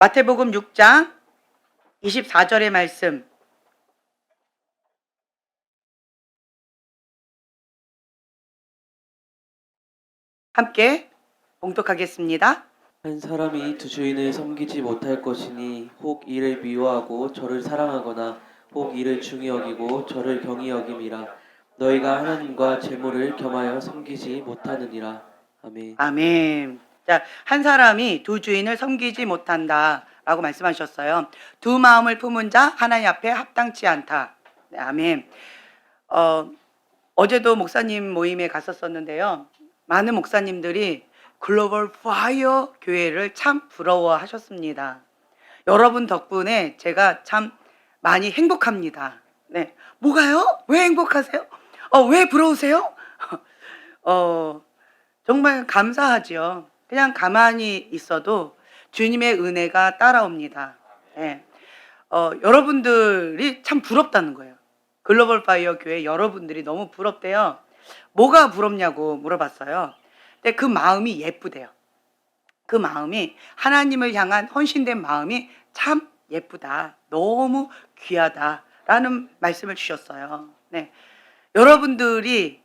마태복음 6장 24절의 말씀 함께 봉독하겠습니다. 한 사람이 두 주인을 섬기지 못할 것이니 혹 이를 미워하고 저를 사랑하거나 혹 이를 중히 여기고 저를 경히 여김이라. 너희가 하나님과 재물을 겸하여 섬기지 못하느니라. 아멘. 아멘. 자, 한 사람이 두 주인을 섬기지 못한다 라고 말씀하셨어요. 두 마음을 품은 자 하나님 앞에 합당치 않다. 네, 아멘. 어제도 목사님 모임에 갔었었는데요. 많은 목사님들이 글로벌 파이어 교회를 참 부러워하셨습니다. 여러분 덕분에 제가 참 많이 행복합니다. 네. 뭐가요? 왜 행복하세요? 왜 부러우세요? 정말 감사하죠. 그냥 가만히 있어도 주님의 은혜가 따라옵니다. 네. 여러분들이 참 부럽다는 거예요. 글로벌 파이어 교회 여러분들이 너무 부럽대요. 뭐가 부럽냐고 물어봤어요. 근데 그 마음이 예쁘대요. 그 마음이 하나님을 향한 헌신된 마음이 참 예쁘다. 너무 귀하다라는 말씀을 주셨어요. 네. 여러분들이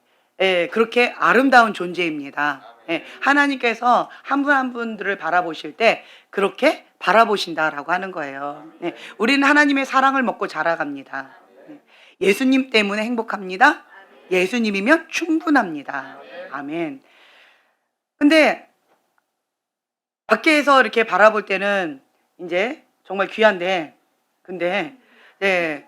그렇게 아름다운 존재입니다. 하나님께서 한 분 한 분들을 바라보실 때 그렇게 바라보신다라고 하는 거예요. 네. 우리는 하나님의 사랑을 먹고 자라갑니다. 네. 예수님 때문에 행복합니다. 예수님이면 충분합니다. 아멘. 근데 밖에서 이렇게 바라볼 때는 이제 정말 귀한데, 근데 네.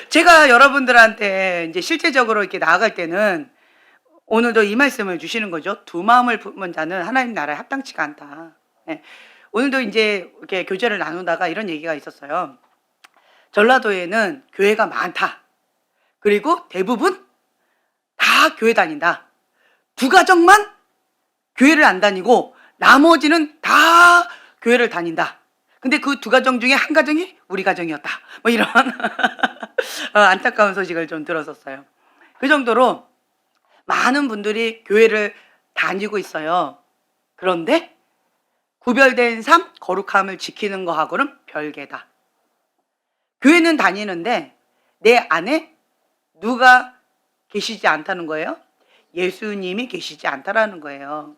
제가 여러분들한테 이제 실제적으로 이렇게 나아갈 때는 오늘도 이 말씀을 주시는 거죠. 두 마음을 품은 자는 하나님 나라에 합당치가 않다. 네. 오늘도 이제 이렇게 교제를 나누다가 이런 얘기가 있었어요. 전라도에는 교회가 많다. 그리고 대부분 다 교회 다닌다. 두 가정만 교회를 안 다니고 나머지는 다 교회를 다닌다. 근데 그 두 가정 중에 한 가정이 우리 가정이었다. 뭐 이런 안타까운 소식을 좀 들었었어요. 그 정도로 많은 분들이 교회를 다니고 있어요. 그런데 구별된 삶, 거룩함을 지키는 거하고는 별개다. 교회는 다니는데 내 안에 누가 계시지 않다는 거예요? 예수님이 계시지 않다라는 거예요.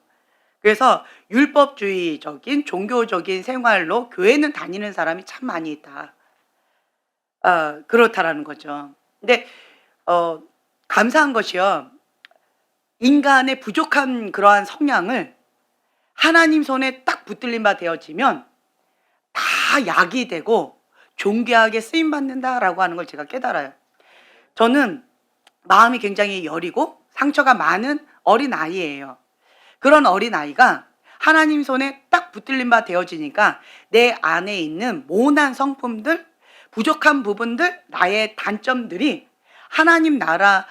그래서 율법주의적인 종교적인 생활로 교회는 다니는 사람이 참 많이 있다. 그렇다라는 거죠. 근데 감사한 것이요. 인간의 부족한 그러한 성향을 하나님 손에 딱 붙들린 바 되어지면 다 약이 되고 존귀하게 쓰임받는다라고 하는 걸 제가 깨달아요. 저는 마음이 굉장히 여리고 상처가 많은 어린아이예요. 그런 어린아이가 하나님 손에 딱 붙들린 바 되어지니까 내 안에 있는 모난 성품들, 부족한 부분들, 나의 단점들이 하나님 나라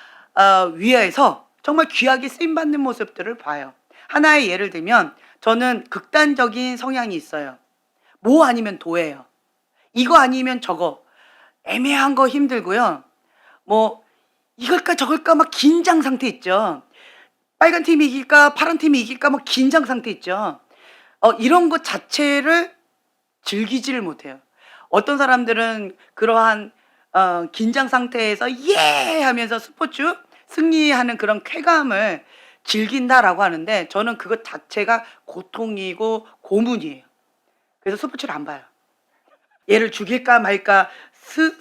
위에서 정말 귀하게 쓰임받는 모습들을 봐요. 하나의 예를 들면 저는 극단적인 성향이 있어요. 뭐 아니면 도예요. 이거 아니면 저거. 애매한 거 힘들고요. 뭐 이걸까 저걸까 막 긴장 상태 있죠. 빨간 팀이 이길까 파란 팀이 이길까 막 긴장 상태 있죠. 이런 것 자체를 즐기지를 못해요. 어떤 사람들은 그러한 긴장 상태에서 예 하면서 스포츠 승리하는 그런 쾌감을 즐긴다라고 하는데 저는 그것 자체가 고통이고 고문이에요. 그래서 스포츠를 안 봐요. 얘를 죽일까 말까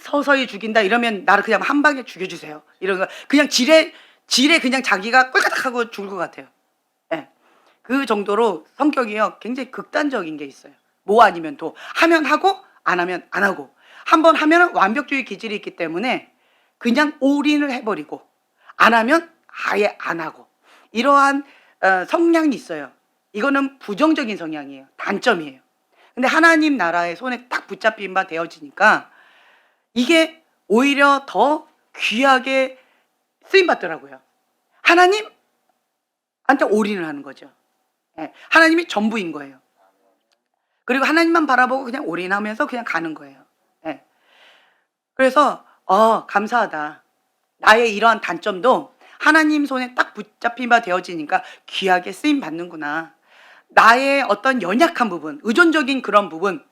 서서히 죽인다 이러면 나를 그냥 한 방에 죽여주세요. 이런 거 그냥 지레 그냥 자기가 꿀까닥하고 죽을 것 같아요. 예. 그 정도로 성격이요 굉장히 극단적인 게 있어요. 뭐 아니면 도 하면 하고 안 하면 안 하고 한 번 하면 완벽주의 기질이 있기 때문에 그냥 올인을 해버리고 안 하면 아예 안 하고 이러한 성향이 있어요. 이거는 부정적인 성향이에요. 단점이에요. 근데 하나님 나라의 손에 딱 붙잡힌 바 되어지니까 이게 오히려 더 귀하게 쓰임받더라고요. 하나님한테 올인을 하는 거죠. 예, 하나님이 전부인 거예요. 그리고 하나님만 바라보고 그냥 올인하면서 그냥 가는 거예요. 예. 그래서 감사하다. 나의 이러한 단점도 하나님 손에 딱 붙잡힌 바 되어지니까 귀하게 쓰임 받는구나. 나의 어떤 연약한 부분, 의존적인 그런 부분,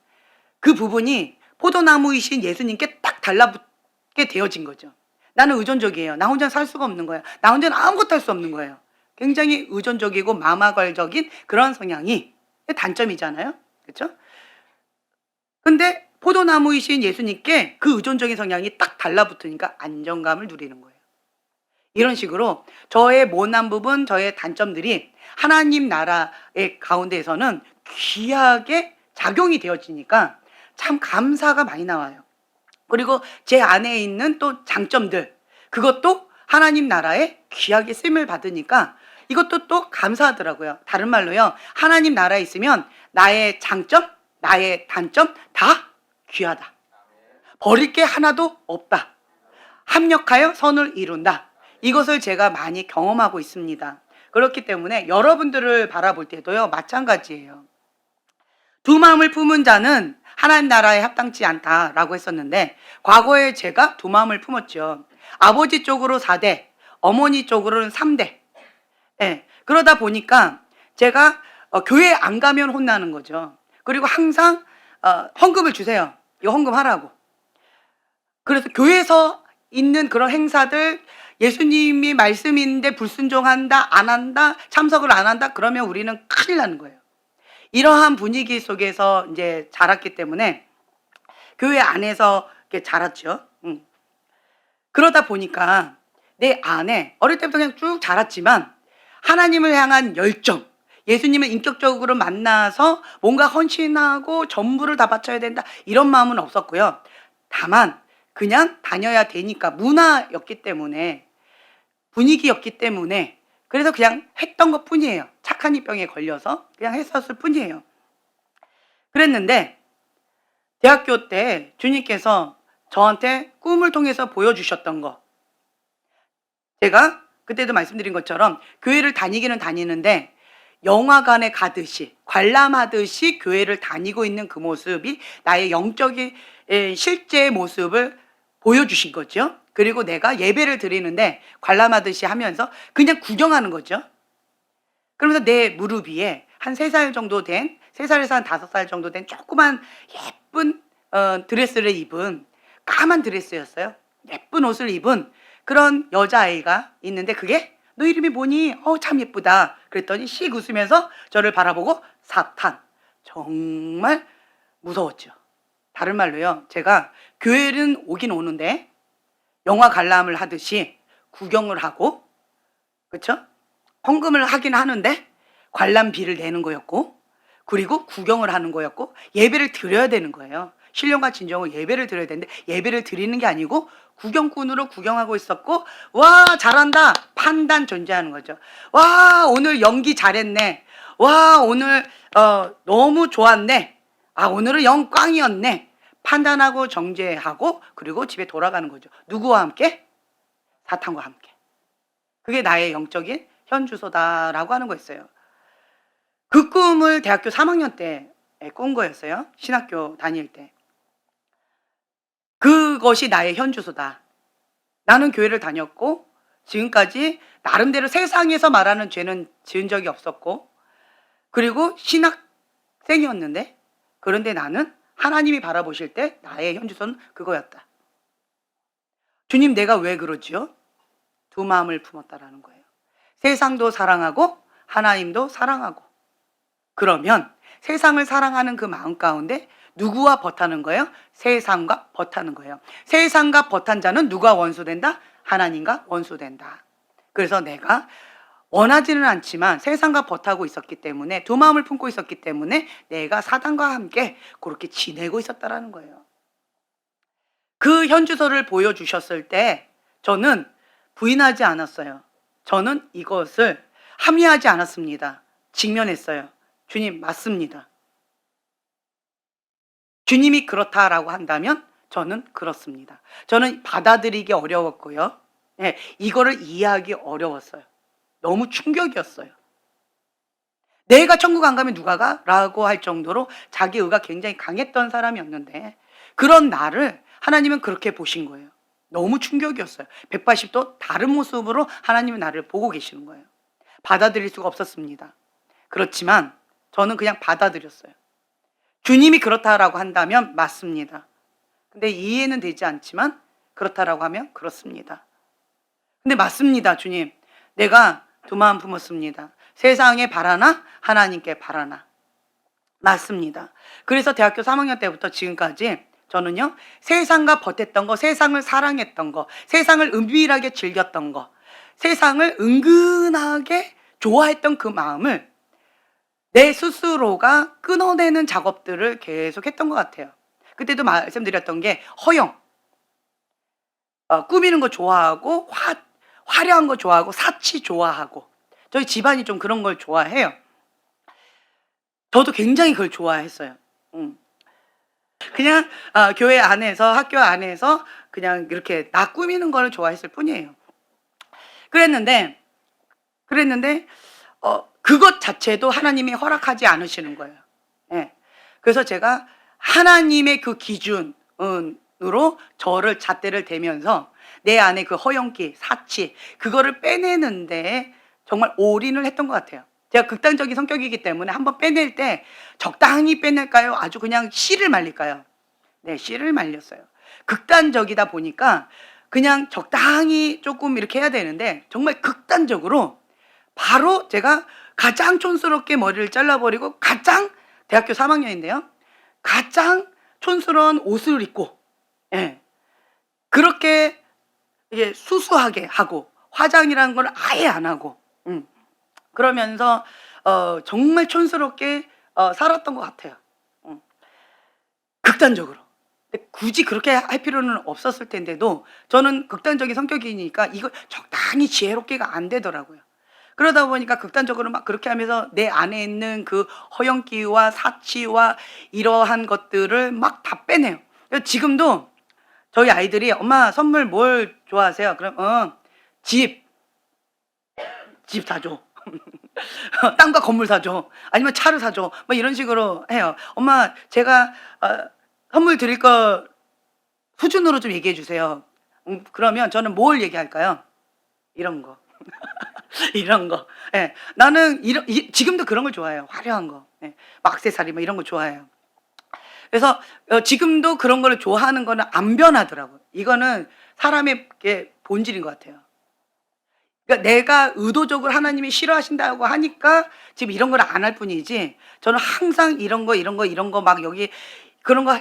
그 부분이 포도나무이신 예수님께 딱 달라붙게 되어진 거죠. 나는 의존적이에요. 나 혼자 살 수가 없는 거예요. 나 혼자는 아무것도 할 수 없는 거예요. 굉장히 의존적이고 마마걸적인 그런 성향이 단점이잖아요. 그렇죠? 근데 포도나무이신 예수님께 그 의존적인 성향이 딱 달라붙으니까 안정감을 누리는 거예요. 이런 식으로 저의 모난 부분, 저의 단점들이 하나님 나라의 가운데에서는 귀하게 작용이 되어지니까 참 감사가 많이 나와요. 그리고 제 안에 있는 또 장점들, 그것도 하나님 나라에 귀하게 쓰임을 받으니까 이것도 또 감사하더라고요. 다른 말로요, 하나님 나라에 있으면 나의 장점, 나의 단점 다 귀하다. 버릴 게 하나도 없다. 합력하여 선을 이룬다. 이것을 제가 많이 경험하고 있습니다. 그렇기 때문에 여러분들을 바라볼 때도요, 마찬가지예요. 두 마음을 품은 자는 하나님 나라에 합당치 않다라고 했었는데, 과거에 제가 두 마음을 품었죠. 아버지 쪽으로 4대, 어머니 쪽으로는 3대. 예, 그러다 보니까 제가 교회 안 가면 혼나는 거죠. 그리고 항상 헌금을 주세요. 이거 헌금하라고. 그래서 교회에서 있는 그런 행사들, 예수님이 말씀인데 불순종한다, 안 한다, 참석을 안 한다, 그러면 우리는 큰일 나는 거예요. 이러한 분위기 속에서 이제 자랐기 때문에 교회 안에서 이렇게 자랐죠. 그러다 보니까 내 안에 어릴 때부터 그냥 쭉 자랐지만 하나님을 향한 열정, 예수님을 인격적으로 만나서 뭔가 헌신하고 전부를 다 바쳐야 된다, 이런 마음은 없었고요. 다만 그냥 다녀야 되니까, 문화였기 때문에, 분위기였기 때문에, 그래서 그냥 했던 것 뿐이에요. 착한 이병에 걸려서 그냥 했었을 뿐이에요. 그랬는데 대학교 때 주님께서 저한테 꿈을 통해서 보여주셨던 거, 제가 그때도 말씀드린 것처럼 교회를 다니기는 다니는데 영화관에 가듯이, 관람하듯이 교회를 다니고 있는 그 모습이 나의 영적인 실제의 모습을 보여주신 거죠. 그리고 내가 예배를 드리는데 관람하듯이 하면서 그냥 구경하는 거죠. 그러면서 내 무릎 위에 한 3살 정도 된, 3살에서 한 5살 정도 된 조그만 예쁜 드레스를 입은, 까만 드레스였어요. 예쁜 옷을 입은 그런 여자아이가 있는데, 그게 너 이름이 뭐니? 참 예쁘다. 그랬더니 씩 웃으면서 저를 바라보고 사탄. 정말 무서웠죠. 다른 말로요, 제가 교회는 오긴 오는데 영화 관람을 하듯이 구경을 하고, 그렇죠? 헌금을 하긴 하는데 관람비를 내는 거였고, 그리고 구경을 하는 거였고, 예배를 드려야 되는 거예요. 신령과 진정으로 예배를 드려야 되는데 예배를 드리는 게 아니고 구경꾼으로 구경하고 있었고, 와 잘한다, 판단 존재하는 거죠. 와 오늘 연기 잘했네, 와 오늘 너무 좋았네, 오늘은 영광이었네, 판단하고 정죄하고, 그리고 집에 돌아가는 거죠. 누구와 함께? 사탄과 함께. 그게 나의 영적인 현주소다라고 하는 거였어요. 그 꿈을 대학교 3학년 때 꾼 거였어요. 신학교 다닐 때. 그것이 나의 현주소다. 나는 교회를 다녔고 지금까지 나름대로 세상에서 말하는 죄는 지은 적이 없었고, 그리고 신학생이었는데, 그런데 나는 하나님이 바라보실 때 나의 현주소는 그거였다. 주님, 내가 왜 그러지요? 두 마음을 품었다라는 거예요. 세상도 사랑하고 하나님도 사랑하고. 그러면 세상을 사랑하는 그 마음 가운데 누구와 벗하는 거예요? 세상과 벗하는 거예요. 세상과 벗한 자는 누가 원수된다? 하나님과 원수된다. 그래서 내가 원하지는 않지만 세상과 벗하고 있었기 때문에, 두 마음을 품고 있었기 때문에 내가 사단과 함께 그렇게 지내고 있었다라는 거예요. 그 현주소를 보여주셨을 때 저는 부인하지 않았어요. 저는 이것을 합리하지 않았습니다. 직면했어요. 주님, 맞습니다. 주님이 그렇다라고 한다면 저는 그렇습니다. 저는 받아들이기 어려웠고요. 이거를 이해하기 어려웠어요. 너무 충격이었어요. 내가 천국 안 가면 누가 가? 라고 할 정도로 자기 의가 굉장히 강했던 사람이었는데, 그런 나를 하나님은 그렇게 보신 거예요. 너무 충격이었어요. 180도 다른 모습으로 하나님은 나를 보고 계시는 거예요. 받아들일 수가 없었습니다. 그렇지만 저는 그냥 받아들였어요. 주님이 그렇다라고 한다면 맞습니다. 근데 이해는 되지 않지만 그렇다라고 하면 그렇습니다. 근데 맞습니다, 주님. 내가 두 마음 품었습니다. 세상에 바라나 하나님께 바라나. 맞습니다. 그래서 대학교 3학년 때부터 지금까지 저는요, 세상과 버텼던 거, 세상을 사랑했던 거, 세상을 은밀하게 즐겼던 거, 세상을 은근하게 좋아했던 그 마음을 내 스스로가 끊어내는 작업들을 계속 했던 것 같아요. 그때도 말씀드렸던 게 허영, 꾸미는 거 좋아하고 화려한 거 좋아하고 사치 좋아하고, 저희 집안이 좀 그런 걸 좋아해요. 저도 굉장히 그걸 좋아했어요. 그냥 교회 안에서, 학교 안에서 그냥 이렇게 나 꾸미는 걸 좋아했을 뿐이에요. 그랬는데 그것 자체도 하나님이 허락하지 않으시는 거예요. 예. 그래서 제가 하나님의 그 기준으로 저를 잣대를 대면서 내 안에 그 허영기, 사치, 그거를 빼내는데 정말 올인을 했던 것 같아요. 제가 극단적인 성격이기 때문에 한번 빼낼 때 적당히 빼낼까요? 아주 그냥 씨를 말릴까요? 네, 씨를 말렸어요. 극단적이다 보니까 그냥 적당히 조금 이렇게 해야 되는데 정말 극단적으로 바로 제가 가장 촌스럽게 머리를 잘라버리고 가장, 대학교 3학년인데요, 가장 촌스러운 옷을 입고, 예, 그렇게 이게 수수하게 하고 화장이라는 걸 아예 안 하고, 그러면서 정말 촌스럽게 살았던 것 같아요. 극단적으로. 근데 굳이 그렇게 할 필요는 없었을 텐데도 저는 극단적인 성격이니까 이거 적당히 지혜롭게가 안 되더라고요. 그러다 보니까 극단적으로 막 그렇게 하면서 내 안에 있는 그 허영기와 사치와 이러한 것들을 막 다 빼내요. 그래서 지금도 저희 아이들이 엄마 선물 뭘 좋아하세요? 그럼 집 사줘. 땅과 건물 사줘. 아니면 차를 사줘. 뭐 이런 식으로 해요. 엄마 제가 선물 드릴 거 수준으로 좀 얘기해 주세요. 그러면 저는 뭘 얘기할까요? 이런 거. 이런 거. 예. 나는 지금도 그런 걸 좋아해요. 화려한 거. 예. 막 액세서리 뭐 이런 거 좋아해요. 그래서 지금도 그런 걸 좋아하는 거는 안 변하더라고요. 이거는 사람의 본질인 것 같아요. 그러니까 내가 의도적으로 하나님이 싫어하신다고 하니까 지금 이런 걸 안 할 뿐이지, 저는 항상 이런 거 막 여기 그런 거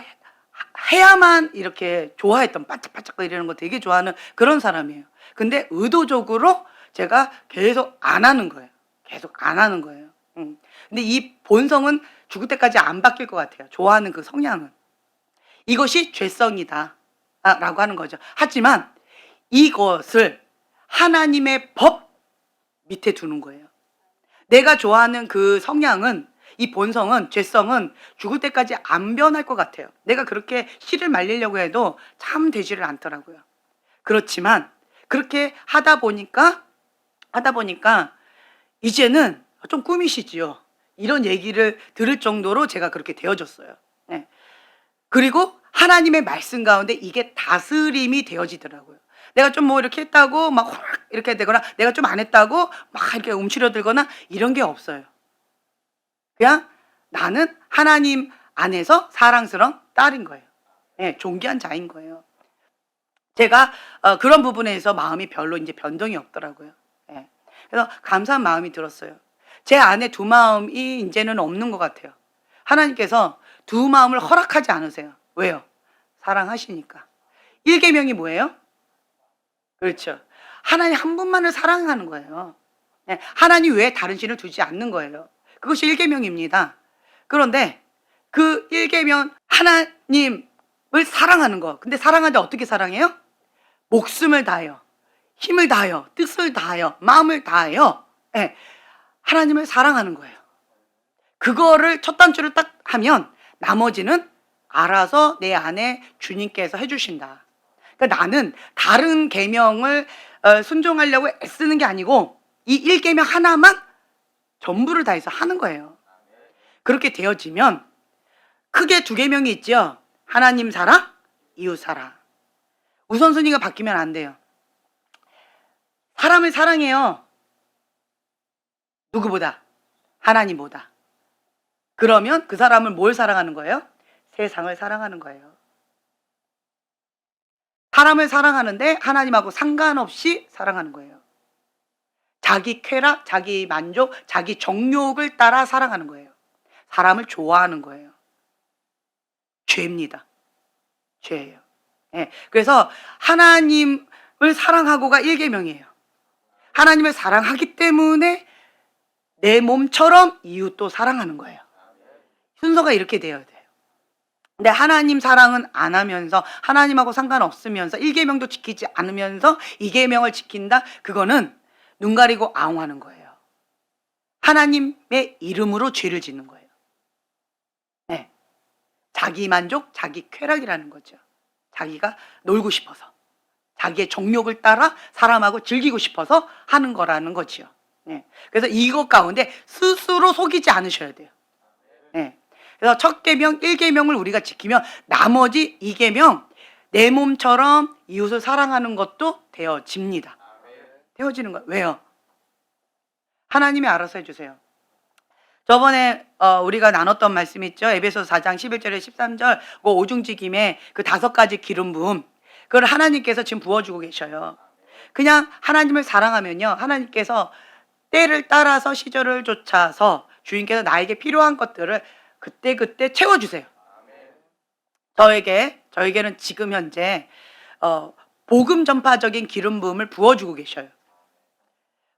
해야만 이렇게 좋아했던, 반짝반짝 이러는 거 되게 좋아하는 그런 사람이에요. 근데 의도적으로 제가 계속 안 하는 거예요. 계속 안 하는 거예요. 근데 이 본성은 죽을 때까지 안 바뀔 것 같아요. 좋아하는 그 성향은. 이것이 죄성이다 라고 하는 거죠. 하지만 이것을 하나님의 법 밑에 두는 거예요. 내가 좋아하는 그 성향은, 이 본성은, 죄성은 죽을 때까지 안 변할 것 같아요. 내가 그렇게 씨를 말리려고 해도 참 되지를 않더라고요. 그렇지만 그렇게 하다 보니까 이제는 좀 꾸미시지요, 이런 얘기를 들을 정도로 제가 그렇게 되어졌어요. 네. 그리고 하나님의 말씀 가운데 이게 다스림이 되어지더라고요. 내가 좀 뭐 이렇게 했다고 막 호락 이렇게 되거나, 내가 좀 안 했다고 막 이렇게 움츠러들거나 이런 게 없어요. 그냥 나는 하나님 안에서 사랑스러운 딸인 거예요. 예, 존귀한 자인 거예요. 제가 그런 부분에서 마음이 별로 이제 변동이 없더라고요. 예. 그래서 감사한 마음이 들었어요. 제 안에 두 마음이 이제는 없는 것 같아요. 하나님께서 두 마음을 허락하지 않으세요. 왜요? 사랑하시니까. 1계명이 뭐예요? 그렇죠. 하나님 한 분만을 사랑하는 거예요. 네, 하나님 외에 다른 신을 두지 않는 거예요. 그것이 1계명입니다. 그런데 그 1계명, 하나님을 사랑하는 거. 근데 사랑하는데 어떻게 사랑해요? 목숨을 다하여, 힘을 다하여, 뜻을 다하여, 마음을 다하여, 네, 하나님을 사랑하는 거예요. 그거를 첫 단추를 딱 하면 나머지는 알아서 내 안에 주님께서 해주신다. 그러니까 나는 다른 계명을 순종하려고 애쓰는 게 아니고 이 1계명 하나만 전부를 다해서 하는 거예요. 그렇게 되어지면 크게 2계명이 있죠. 하나님 사랑, 이웃 사랑. 우선순위가 바뀌면 안 돼요. 사람을 사랑해요. 누구보다? 하나님보다. 그러면 그 사람을 뭘 사랑하는 거예요? 세상을 사랑하는 거예요. 사람을 사랑하는데 하나님하고 상관없이 사랑하는 거예요. 자기 쾌락, 자기 만족, 자기 정욕을 따라 사랑하는 거예요. 사람을 좋아하는 거예요. 죄입니다. 죄예요. 예. 그래서 하나님을 사랑하고가 1계명이에요. 하나님을 사랑하기 때문에 내 몸처럼 이웃도 사랑하는 거예요. 순서가 이렇게 되어야 돼요. 근데 하나님 사랑은 안 하면서 하나님하고 상관없으면서 1계명도 지키지 않으면서 2계명을 지킨다? 그거는 눈 가리고 아웅하는 거예요. 하나님의 이름으로 죄를 짓는 거예요. 네. 자기 만족, 자기 쾌락이라는 거죠. 자기가 놀고 싶어서, 자기의 정욕을 따라 사람하고 즐기고 싶어서 하는 거라는 거지요. 네. 그래서 이것 가운데 스스로 속이지 않으셔야 돼요. 네. 그래서 첫 계명, 1계명을 우리가 지키면 나머지 2계명, 내 몸처럼 이웃을 사랑하는 것도 되어집니다. 되어지는 거예요. 왜요? 하나님이 알아서 해주세요. 저번에 우리가 나눴던 말씀 있죠. 에베소서 4장 11절에 13절 그 오중지김에 그 5가지 기름 부음, 그걸 하나님께서 지금 부어주고 계셔요. 그냥 하나님을 사랑하면요, 하나님께서 때를 따라서 시절을 쫓아서 주인께서 나에게 필요한 것들을 그때그때 채워주세요. 저에게는 지금 현재 복음 전파적인 기름 부음을 부어주고 계셔요.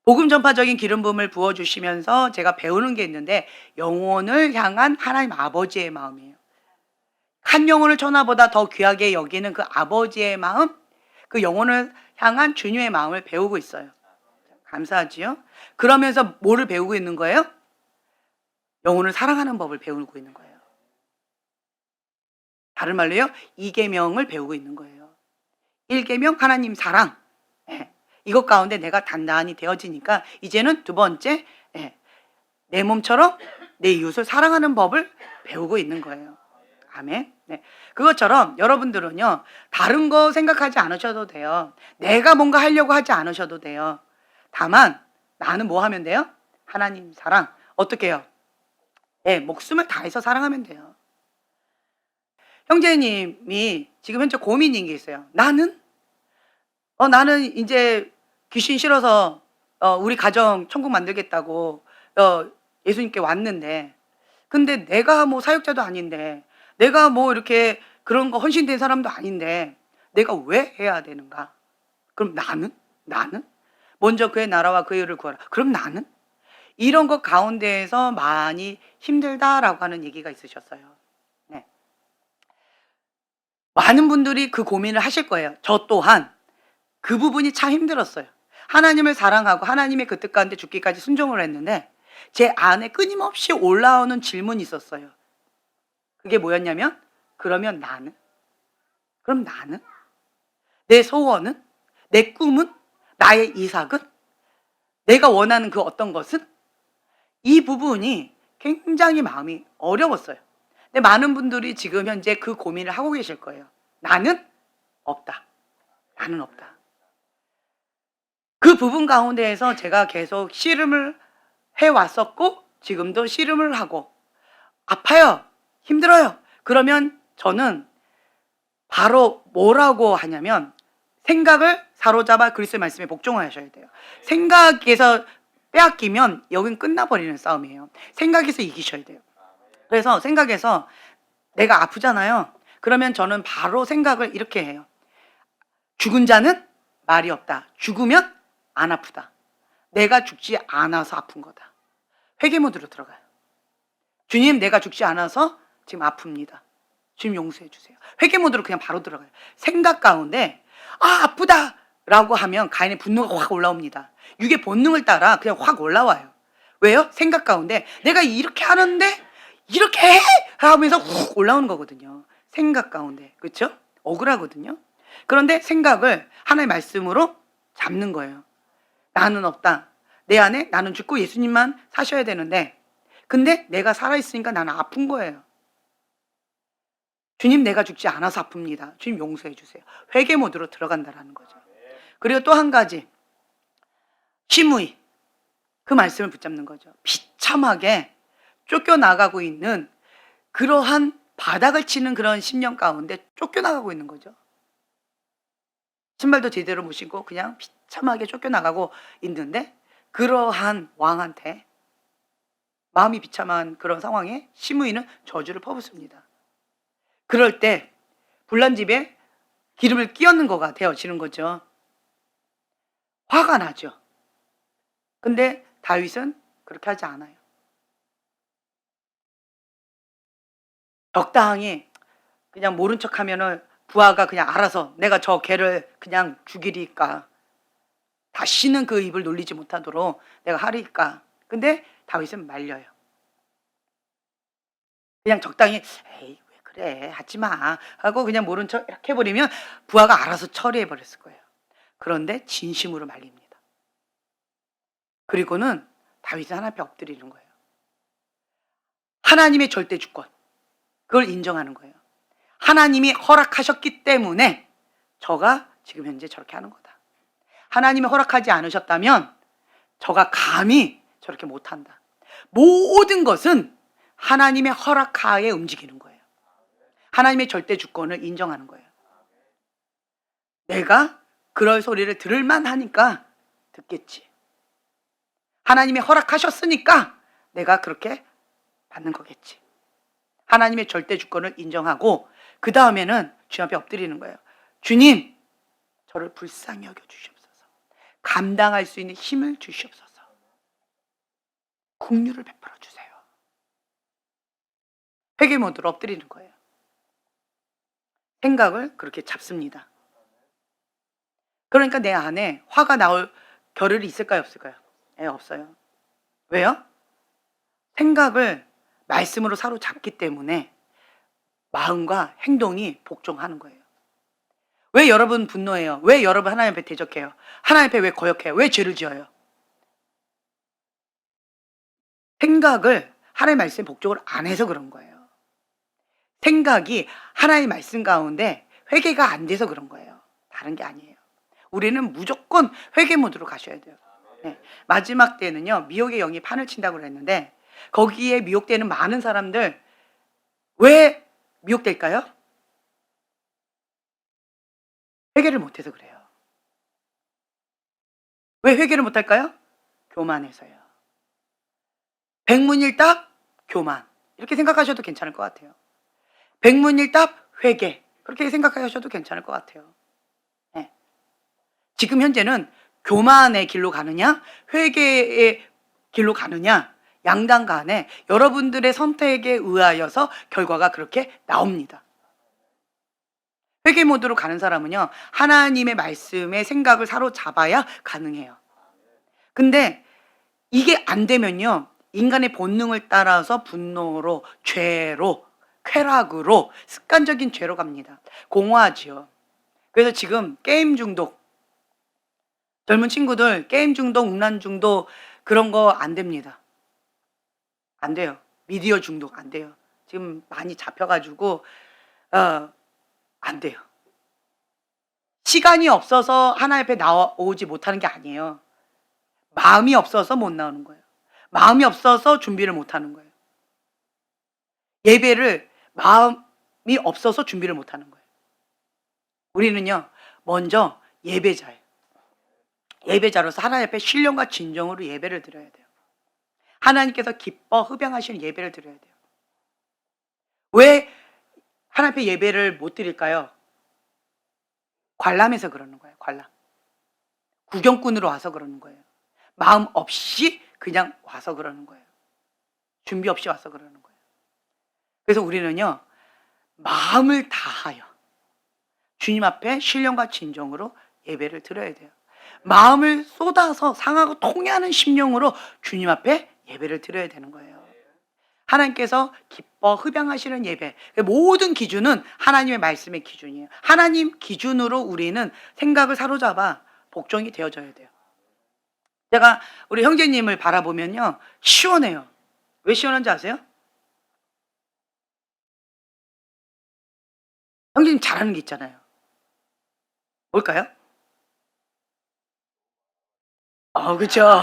복음 전파적인 기름 부음을 부어주시면서 제가 배우는 게 있는데, 영혼을 향한 하나님 아버지의 마음이에요. 한 영혼을 천하보다 더 귀하게 여기는 그 아버지의 마음, 그 영혼을 향한 주님의 마음을 배우고 있어요. 감사하지요? 그러면서 뭐를 배우고 있는 거예요? 영혼을 사랑하는 법을 배우고 있는 거예요. 다른 말로요, 2계명을 배우고 있는 거예요. 1계명 하나님 사랑, 이것 가운데 내가 단단히 되어지니까 이제는 2번째, 내 몸처럼 내 이웃을 사랑하는 법을 배우고 있는 거예요. 아멘. 네. 그것처럼 여러분들은요, 다른 거 생각하지 않으셔도 돼요. 내가 뭔가 하려고 하지 않으셔도 돼요. 다만 나는 뭐 하면 돼요? 하나님 사랑. 어떻게 해요? 목숨을 다해서 사랑하면 돼요. 형제님이 지금 현재 고민인 게 있어요. 나는 이제 귀신 싫어서 우리 가정 천국 만들겠다고 예수님께 왔는데, 근데 내가 뭐 사역자도 아닌데, 내가 뭐 이렇게 그런 거 헌신된 사람도 아닌데 내가 왜 해야 되는가? 그럼 나는 먼저 그의 나라와 그의 의를 구하라. 그럼 나는 이런 것 가운데에서 많이 힘들다라고 하는 얘기가 있으셨어요. 네. 많은 분들이 그 고민을 하실 거예요. 저 또한 그 부분이 참 힘들었어요. 하나님을 사랑하고 하나님의 그 뜻 가운데 죽기까지 순종을 했는데 제 안에 끊임없이 올라오는 질문이 있었어요. 그게 뭐였냐면, 그럼 나는? 내 소원은? 내 꿈은? 나의 이삭은? 내가 원하는 그 어떤 것은? 이 부분이 굉장히 마음이 어려웠어요. 근데 많은 분들이 지금 현재 그 고민을 하고 계실 거예요. 나는 없다. 그 부분 가운데에서 제가 계속 씨름을 해왔었고, 지금도 씨름을 하고, 아파요. 힘들어요. 그러면 저는 바로 뭐라고 하냐면, 생각을 사로잡아 그리스도의 말씀에 복종하셔야 돼요. 생각에서 빼앗기면 여긴 끝나버리는 싸움이에요. 생각에서 이기셔야 돼요. 그래서 생각에서 내가 아프잖아요. 그러면 저는 바로 생각을 이렇게 해요. 죽은 자는 말이 없다. 죽으면 안 아프다. 내가 죽지 않아서 아픈 거다. 회개 모드로 들어가요. 주님, 내가 죽지 않아서 지금 아픕니다. 주님 용서해 주세요. 회개 모드로 그냥 바로 들어가요. 생각 가운데 아프다 라고 하면 가인의 분노가 확 올라옵니다. 육의 본능을 따라 그냥 확 올라와요. 왜요? 생각 가운데 내가 이렇게 하는데 이렇게 해! 하면서 훅 올라오는 거거든요. 생각 가운데. 그렇죠? 억울하거든요. 그런데 생각을 하나님의 말씀으로 잡는 거예요. 나는 없다. 내 안에 나는 죽고 예수님만 사셔야 되는데, 근데 내가 살아있으니까 나는 아픈 거예요. 주님, 내가 죽지 않아서 아픕니다. 주님 용서해 주세요. 회개 모드로 들어간다라는 거죠. 그리고 또 한 가지, 심의. 그 말씀을 붙잡는 거죠. 비참하게 쫓겨나가고 있는 그러한 바닥을 치는 그런 10년 가운데 쫓겨나가고 있는 거죠. 신발도 제대로 못 신고 그냥 비참하게 쫓겨나가고 있는데 그러한 왕한테 마음이 비참한 그런 상황에 시므이는 저주를 퍼붓습니다. 그럴 때 불난집에 기름을 끼얹는 거가 되어지는 거죠. 화가 나죠. 근데 다윗은 그렇게 하지 않아요. 적당히 그냥 모른 척하면은 부하가 그냥 알아서 내가 저 개를 그냥 죽이리까, 다시는 그 입을 놀리지 못하도록 내가 하리까. 근데 다윗은 말려요. 그냥 적당히 에이 왜 그래 하지 마 하고 그냥 모른 척 이렇게 해버리면 부하가 알아서 처리해 버렸을 거예요. 그런데 진심으로 말립니다. 그리고는 다윗은 하나님 앞에 엎드리는 거예요. 하나님의 절대 주권, 그걸 인정하는 거예요. 하나님이 허락하셨기 때문에 저가 지금 현재 저렇게 하는 거다. 하나님이 허락하지 않으셨다면 저가 감히 저렇게 못한다. 모든 것은 하나님의 허락하에 움직이는 거예요. 하나님의 절대 주권을 인정하는 거예요. 내가 그럴 소리를 들을만 하니까 듣겠지. 하나님이 허락하셨으니까 내가 그렇게 받는 거겠지. 하나님의 절대 주권을 인정하고 그 다음에는 주님 앞에 엎드리는 거예요. 주님, 저를 불쌍히 여겨 주시옵소서. 감당할 수 있는 힘을 주시옵소서. 긍휼을 베풀어 주세요. 회개 모드로 엎드리는 거예요. 생각을 그렇게 잡습니다. 그러니까 내 안에 화가 나올 겨를이 있을까요, 없을까요? 없어요. 왜요? 생각을 말씀으로 사로잡기 때문에 마음과 행동이 복종하는 거예요. 왜 여러분 분노해요? 왜 여러분 하나님 앞에 대적해요? 하나님 앞에 왜 거역해요? 왜 죄를 지어요? 생각을 하나님의 말씀에 복종을 안 해서 그런 거예요. 생각이 하나님의 말씀 가운데 회개가 안 돼서 그런 거예요. 다른 게 아니에요. 우리는 무조건 회개 모드로 가셔야 돼요. 네. 마지막 때는요, 미혹의 영이 판을 친다고 그랬는데 거기에 미혹되는 많은 사람들 왜 미혹될까요? 회개를 못해서 그래요. 왜 회개를 못할까요? 교만해서요. 백문일답 교만, 이렇게 생각하셔도 괜찮을 것 같아요. 백문일답 회개, 그렇게 생각하셔도 괜찮을 것 같아요. 네. 지금 현재는 교만의 길로 가느냐 회개의 길로 가느냐, 양당 간에 여러분들의 선택에 의하여서 결과가 그렇게 나옵니다. 회개 모드로 가는 사람은요, 하나님의 말씀에 생각을 사로잡아야 가능해요. 근데 이게 안 되면요, 인간의 본능을 따라서 분노로, 죄로, 쾌락으로, 습관적인 죄로 갑니다. 공허하지요. 그래서 지금 게임 중독, 젊은 친구들 게임 중독, 음란 중독 그런 거 안 됩니다. 안 돼요. 미디어 중독 안 돼요. 지금 많이 잡혀가지고 안 돼요. 시간이 없어서 하나님 앞에 나오지 못하는 게 아니에요. 마음이 없어서 못 나오는 거예요. 마음이 없어서 준비를 못 하는 거예요. 예배를 마음이 없어서 준비를 못 하는 거예요. 우리는요, 먼저 예배자예요. 예배자로서 하나님 앞에 신령과 진정으로 예배를 드려야 돼요. 하나님께서 기뻐 흡양하시는 예배를 드려야 돼요. 왜 하나님 앞에 예배를 못 드릴까요? 관람해서 그러는 거예요. 관람. 구경꾼으로 와서 그러는 거예요. 마음 없이 그냥 와서 그러는 거예요. 준비 없이 와서 그러는 거예요. 그래서 우리는요, 마음을 다하여 주님 앞에 신령과 진정으로 예배를 드려야 돼요. 마음을 쏟아서 상하고 통해하는 심령으로 주님 앞에 예배를 드려야 되는 거예요. 하나님께서 기뻐 흡양하시는 예배, 모든 기준은 하나님의 말씀의 기준이에요. 하나님 기준으로 우리는 생각을 사로잡아 복종이 되어져야 돼요. 제가 우리 형제님을 바라보면요, 시원해요. 왜 시원한지 아세요? 형제님 잘하는 게 있잖아요. 뭘까요? 그쵸.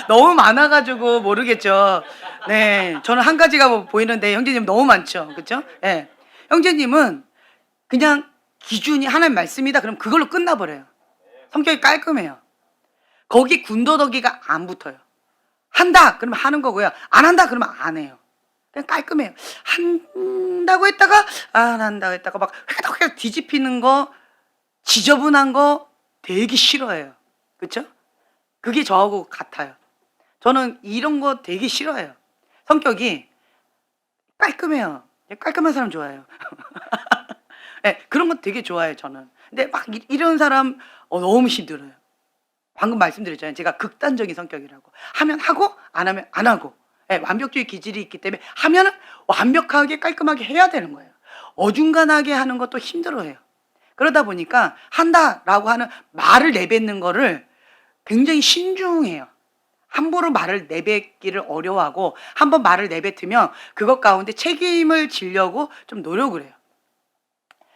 너무 많아가지고 모르겠죠. 네, 저는 한 가지가 뭐 보이는데 형제님 너무 많죠, 그렇죠? 예, 형제님은 그냥 기준이 하나님 말씀이다 그럼 그걸로 끝나버려요. 성격이 깔끔해요. 거기 군더더기가 안 붙어요. 한다 그러면 하는 거고요. 안 한다 그러면 안 해요. 그냥 깔끔해요. 한다고 했다가 안 한다고 했다가 막 획득 뒤집히는 거, 지저분한 거 되게 싫어해요. 그렇죠? 그게 저하고 같아요. 저는 이런 거 되게 싫어해요. 성격이 깔끔해요. 깔끔한 사람 좋아해요. 네, 그런 거 되게 좋아해요, 저는. 근데 막 이런 사람 너무 힘들어요. 방금 말씀드렸잖아요. 제가 극단적인 성격이라고. 하면 하고 안 하면 안 하고. 네, 완벽주의 기질이 있기 때문에 하면은 완벽하게 깔끔하게 해야 되는 거예요. 어중간하게 하는 것도 힘들어해요. 그러다 보니까 한다라고 하는 말을 내뱉는 거를 굉장히 신중해요. 함부로 말을 내뱉기를 어려워하고 한번 말을 내뱉으면 그것 가운데 책임을 지려고 좀 노력을 해요.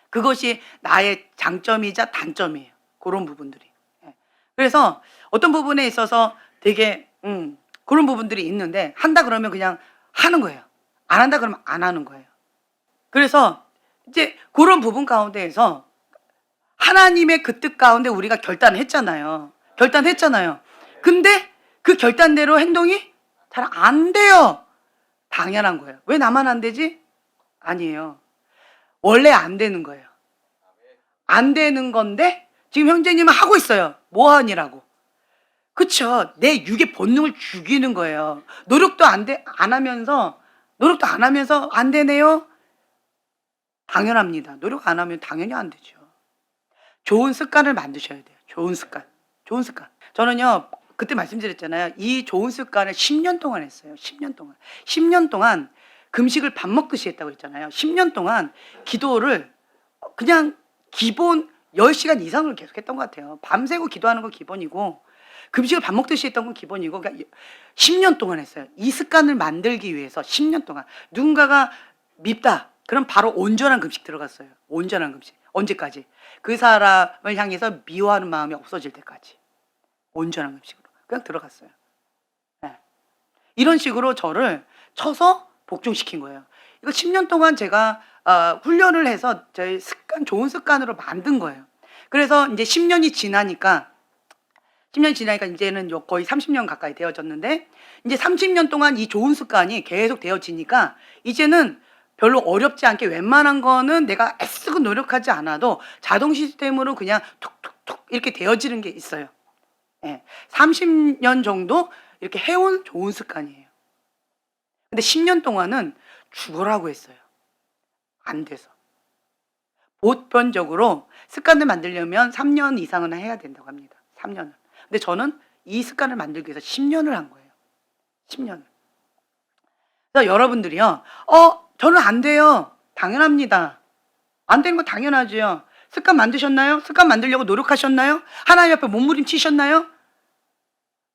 그것이 나의 장점이자 단점이에요. 그런 부분들이. 예. 그래서 어떤 부분에 있어서 되게 그런 부분들이 있는데 한다 그러면 그냥 하는 거예요. 안 한다 그러면 안 하는 거예요. 그래서 이제 그런 부분 가운데에서 하나님의 그 뜻 가운데 우리가 결단을 했잖아요. 결단했잖아요. 근데 그 결단대로 행동이 잘 안 돼요. 당연한 거예요. 왜 나만 안 되지? 아니에요. 원래 안 되는 거예요. 안 되는 건데 지금 형제님은 하고 있어요. 뭐 하니라고. 그쵸? 내 육의 본능을 죽이는 거예요. 노력도 안 하면서 안 되네요. 당연합니다. 노력 안 하면 당연히 안 되죠. 좋은 습관을 만드셔야 돼요. 좋은 습관. 좋은 습관. 저는요, 그때 말씀드렸잖아요. 이 좋은 습관을 10년 동안 했어요. 10년 동안. 10년 동안 금식을 밥 먹듯이 했다고 했잖아요. 10년 동안 기도를 그냥 기본 10시간 이상을 계속 했던 것 같아요. 밤새고 기도하는 건 기본이고, 금식을 밥 먹듯이 했던 건 기본이고, 그러니까 10년 동안 했어요. 이 습관을 만들기 위해서 10년 동안. 누군가가 밉다. 그럼 바로 온전한 금식 들어갔어요. 온전한 금식. 언제까지? 그 사람을 향해서 미워하는 마음이 없어질 때까지. 온전한 금식으로. 그냥 들어갔어요. 네. 이런 식으로 저를 쳐서 복종시킨 거예요. 이거 10년 동안 제가 훈련을 해서 저의 좋은 습관으로 만든 거예요. 그래서 이제 10년이 지나니까 이제는 거의 30년 가까이 되어졌는데, 이제 30년 동안 이 좋은 습관이 계속 되어지니까 이제는 별로 어렵지 않게 웬만한 거는 내가 애쓰고 노력하지 않아도 자동 시스템으로 그냥 툭툭툭 이렇게 되어지는 게 있어요. 예, 30년 정도 이렇게 해온 좋은 습관이에요. 근데 10년 동안은 죽으라고 했어요. 안 돼서. 보편적으로 습관을 만들려면 3년 이상은 해야 된다고 합니다. 3년을. 근데 저는 이 습관을 만들기 위해서 10년을 한 거예요. 10년을. 그래서 여러분들이요. 저는 안 돼요. 당연합니다. 안 되는 거 당연하죠. 습관 만드셨나요? 습관 만들려고 노력하셨나요? 하나님 앞에 몸부림치셨나요?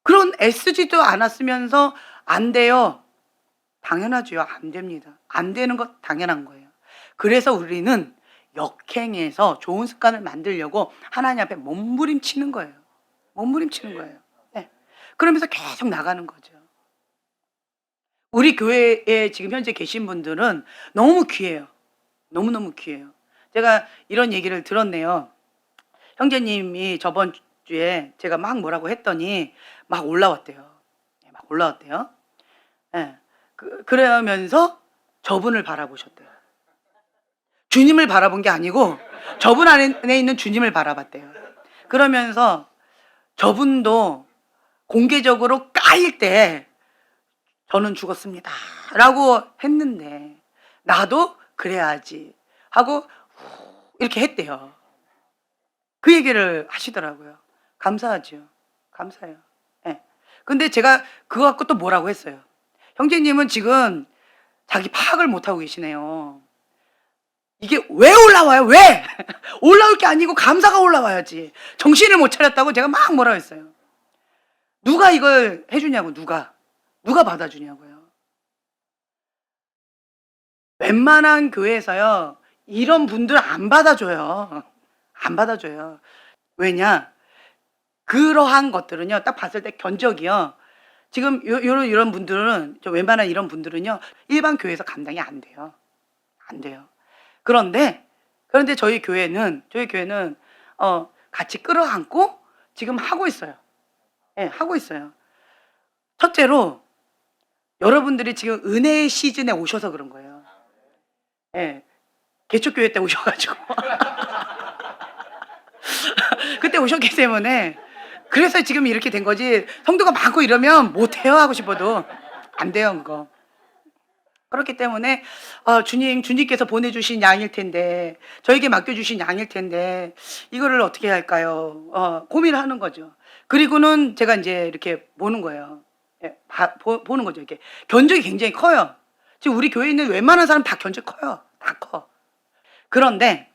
그런 애쓰지도 않았으면서 안 돼요. 당연하죠. 안 됩니다. 안 되는 거 당연한 거예요. 그래서 우리는 역행해서 좋은 습관을 만들려고 하나님 앞에 몸부림치는 거예요. 몸부림치는 거예요. 네. 그러면서 계속 나가는 거죠. 우리 교회에 지금 현재 계신 분들은 너무 귀해요. 너무너무 귀해요. 제가 이런 얘기를 들었네요. 형제님이 저번 주에 제가 막 뭐라고 했더니 막 올라왔대요. 막 올라왔대요. 예. 그러면서 저분을 바라보셨대요. 주님을 바라본 게 아니고 저분 안에 있는 주님을 바라봤대요. 그러면서 저분도 공개적으로 까일 때 저는 죽었습니다 라고 했는데 나도 그래야지 하고 이렇게 했대요. 그 얘기를 하시더라고요. 감사하죠. 감사해요. 네. 근데 제가 그거 갖고 또 뭐라고 했어요. 형제님은 지금 자기 파악을 못하고 계시네요. 이게 왜 올라와요? 왜? 올라올 게 아니고 감사가 올라와야지. 정신을 못 차렸다고 제가 막 뭐라 했어요. 누가 이걸 해주냐고. 누가 받아주냐고요. 웬만한 교회에서요 이런 분들 안 받아줘요. 안 받아줘요. 왜냐? 그러한 것들은요 딱 봤을 때 견적이요 지금 이런 분들은, 좀 웬만한 이런 분들은요, 일반 교회에서 감당이 안 돼요. 안 돼요. 그런데 저희 교회는 같이 끌어안고 지금 하고 있어요. 예, 하고 있어요. 첫째로 여러분들이 지금 은혜의 시즌에 오셔서 그런 거예요. 예. 개척교회 때 오셔가지고 그때 오셨기 때문에, 그래서 지금 이렇게 된 거지. 성도가 많고 이러면 못해요, 하고 싶어도 안 돼요, 그거. 그렇기 때문에 주님께서 보내주신 양일 텐데, 저에게 맡겨주신 양일 텐데 이거를 어떻게 할까요? 고민을 하는 거죠. 그리고는 제가 이제 이렇게 보는 거예요. 예, 보는 거죠. 이렇게 견적이 굉장히 커요. 지금 우리 교회에 있는 웬만한 사람 다 견적 커요. 다 커. 근데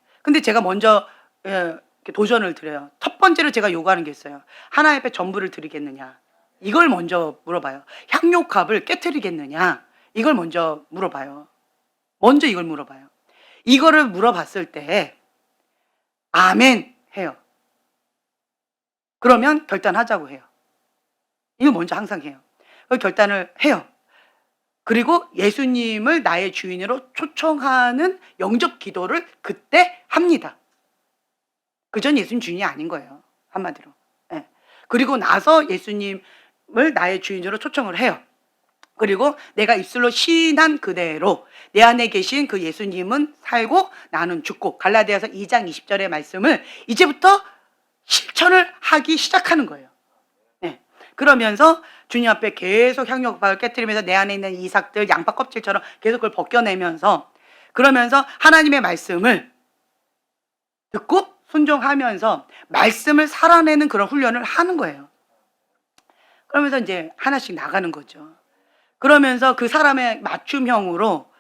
제가 먼저 이렇게 도전을 드려요. 첫 번째로 제가 요구하는 게 있어요. 하나님 앞에 전부를 드리겠느냐, 이걸 먼저 물어봐요. 향료값을 깨트리겠느냐, 이걸 먼저 물어봐요. 먼저 이걸 물어봐요. 이거를 물어봤을 때 아멘 해요. 그러면 결단하자고 해요. 이거 먼저 항상 해요. 그 결단을 해요. 그리고 예수님을 나의 주인으로 초청하는 영접 기도를 그때 합니다. 그전 예수님 주인이 아닌 거예요, 한마디로. 예. 그리고 나서 예수님을 나의 주인으로 초청을 해요. 그리고 내가 입술로 시인한 그대로 내 안에 계신 그 예수님은 살고 나는 죽고, 갈라디아서 2장 20절의 말씀을 이제부터 실천을 하기 시작하는 거예요. 네. 그러면서 주님 앞에 계속 향료값을 깨트리면서 내 안에 있는 이삭들 양파 껍질처럼 계속 그걸 벗겨내면서, 그러면서 하나님의 말씀을 듣고 순종하면서 말씀을 살아내는 그런 훈련을 하는 거예요. 그러면서 이제 하나씩 나가는 거죠. 그러면서 그 사람의 맞춤형으로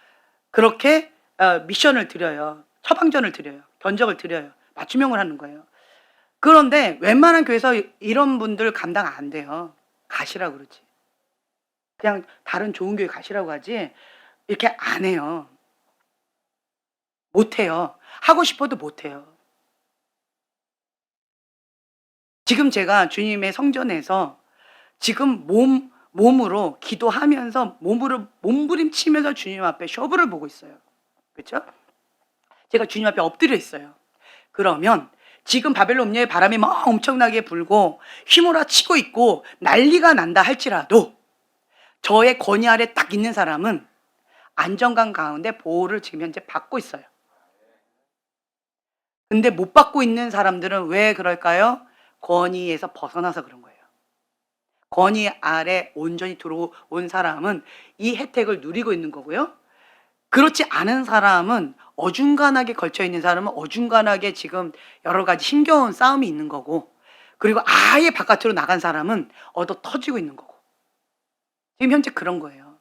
그렇게 미션을 드려요. 처방전을 드려요. 견적을 드려요. 맞춤형을 하는 거예요. 그런데 웬만한 교회에서 이런 분들 감당 안 돼요. 가시라고 그러지. 그냥 다른 좋은 교회 가시라고 하지 이렇게 안 해요. 못 해요. 하고 싶어도 못 해요. 지금 제가 주님의 성전에서 지금 몸으로 기도하면서 몸으로 몸부림치면서 주님 앞에 쇼부를 보고 있어요. 그렇죠? 제가 주님 앞에 엎드려 있어요. 그러면 지금 바벨론 음녀의 바람이 막 엄청나게 불고 휘몰아치고 있고 난리가 난다 할지라도 저의 권위 아래 딱 있는 사람은 안정감 가운데 보호를 지금 현재 받고 있어요. 근데 못 받고 있는 사람들은 왜 그럴까요? 권위에서 벗어나서 그런 거예요. 권위 아래 온전히 들어온 사람은 이 혜택을 누리고 있는 거고요. 그렇지 않은 사람은, 어중간하게 걸쳐 있는 사람은 어중간하게 지금 여러 가지 힘겨운 싸움이 있는 거고, 그리고 아예 바깥으로 나간 사람은 얻어 터지고 있는 거고. 지금 현재 그런 거예요.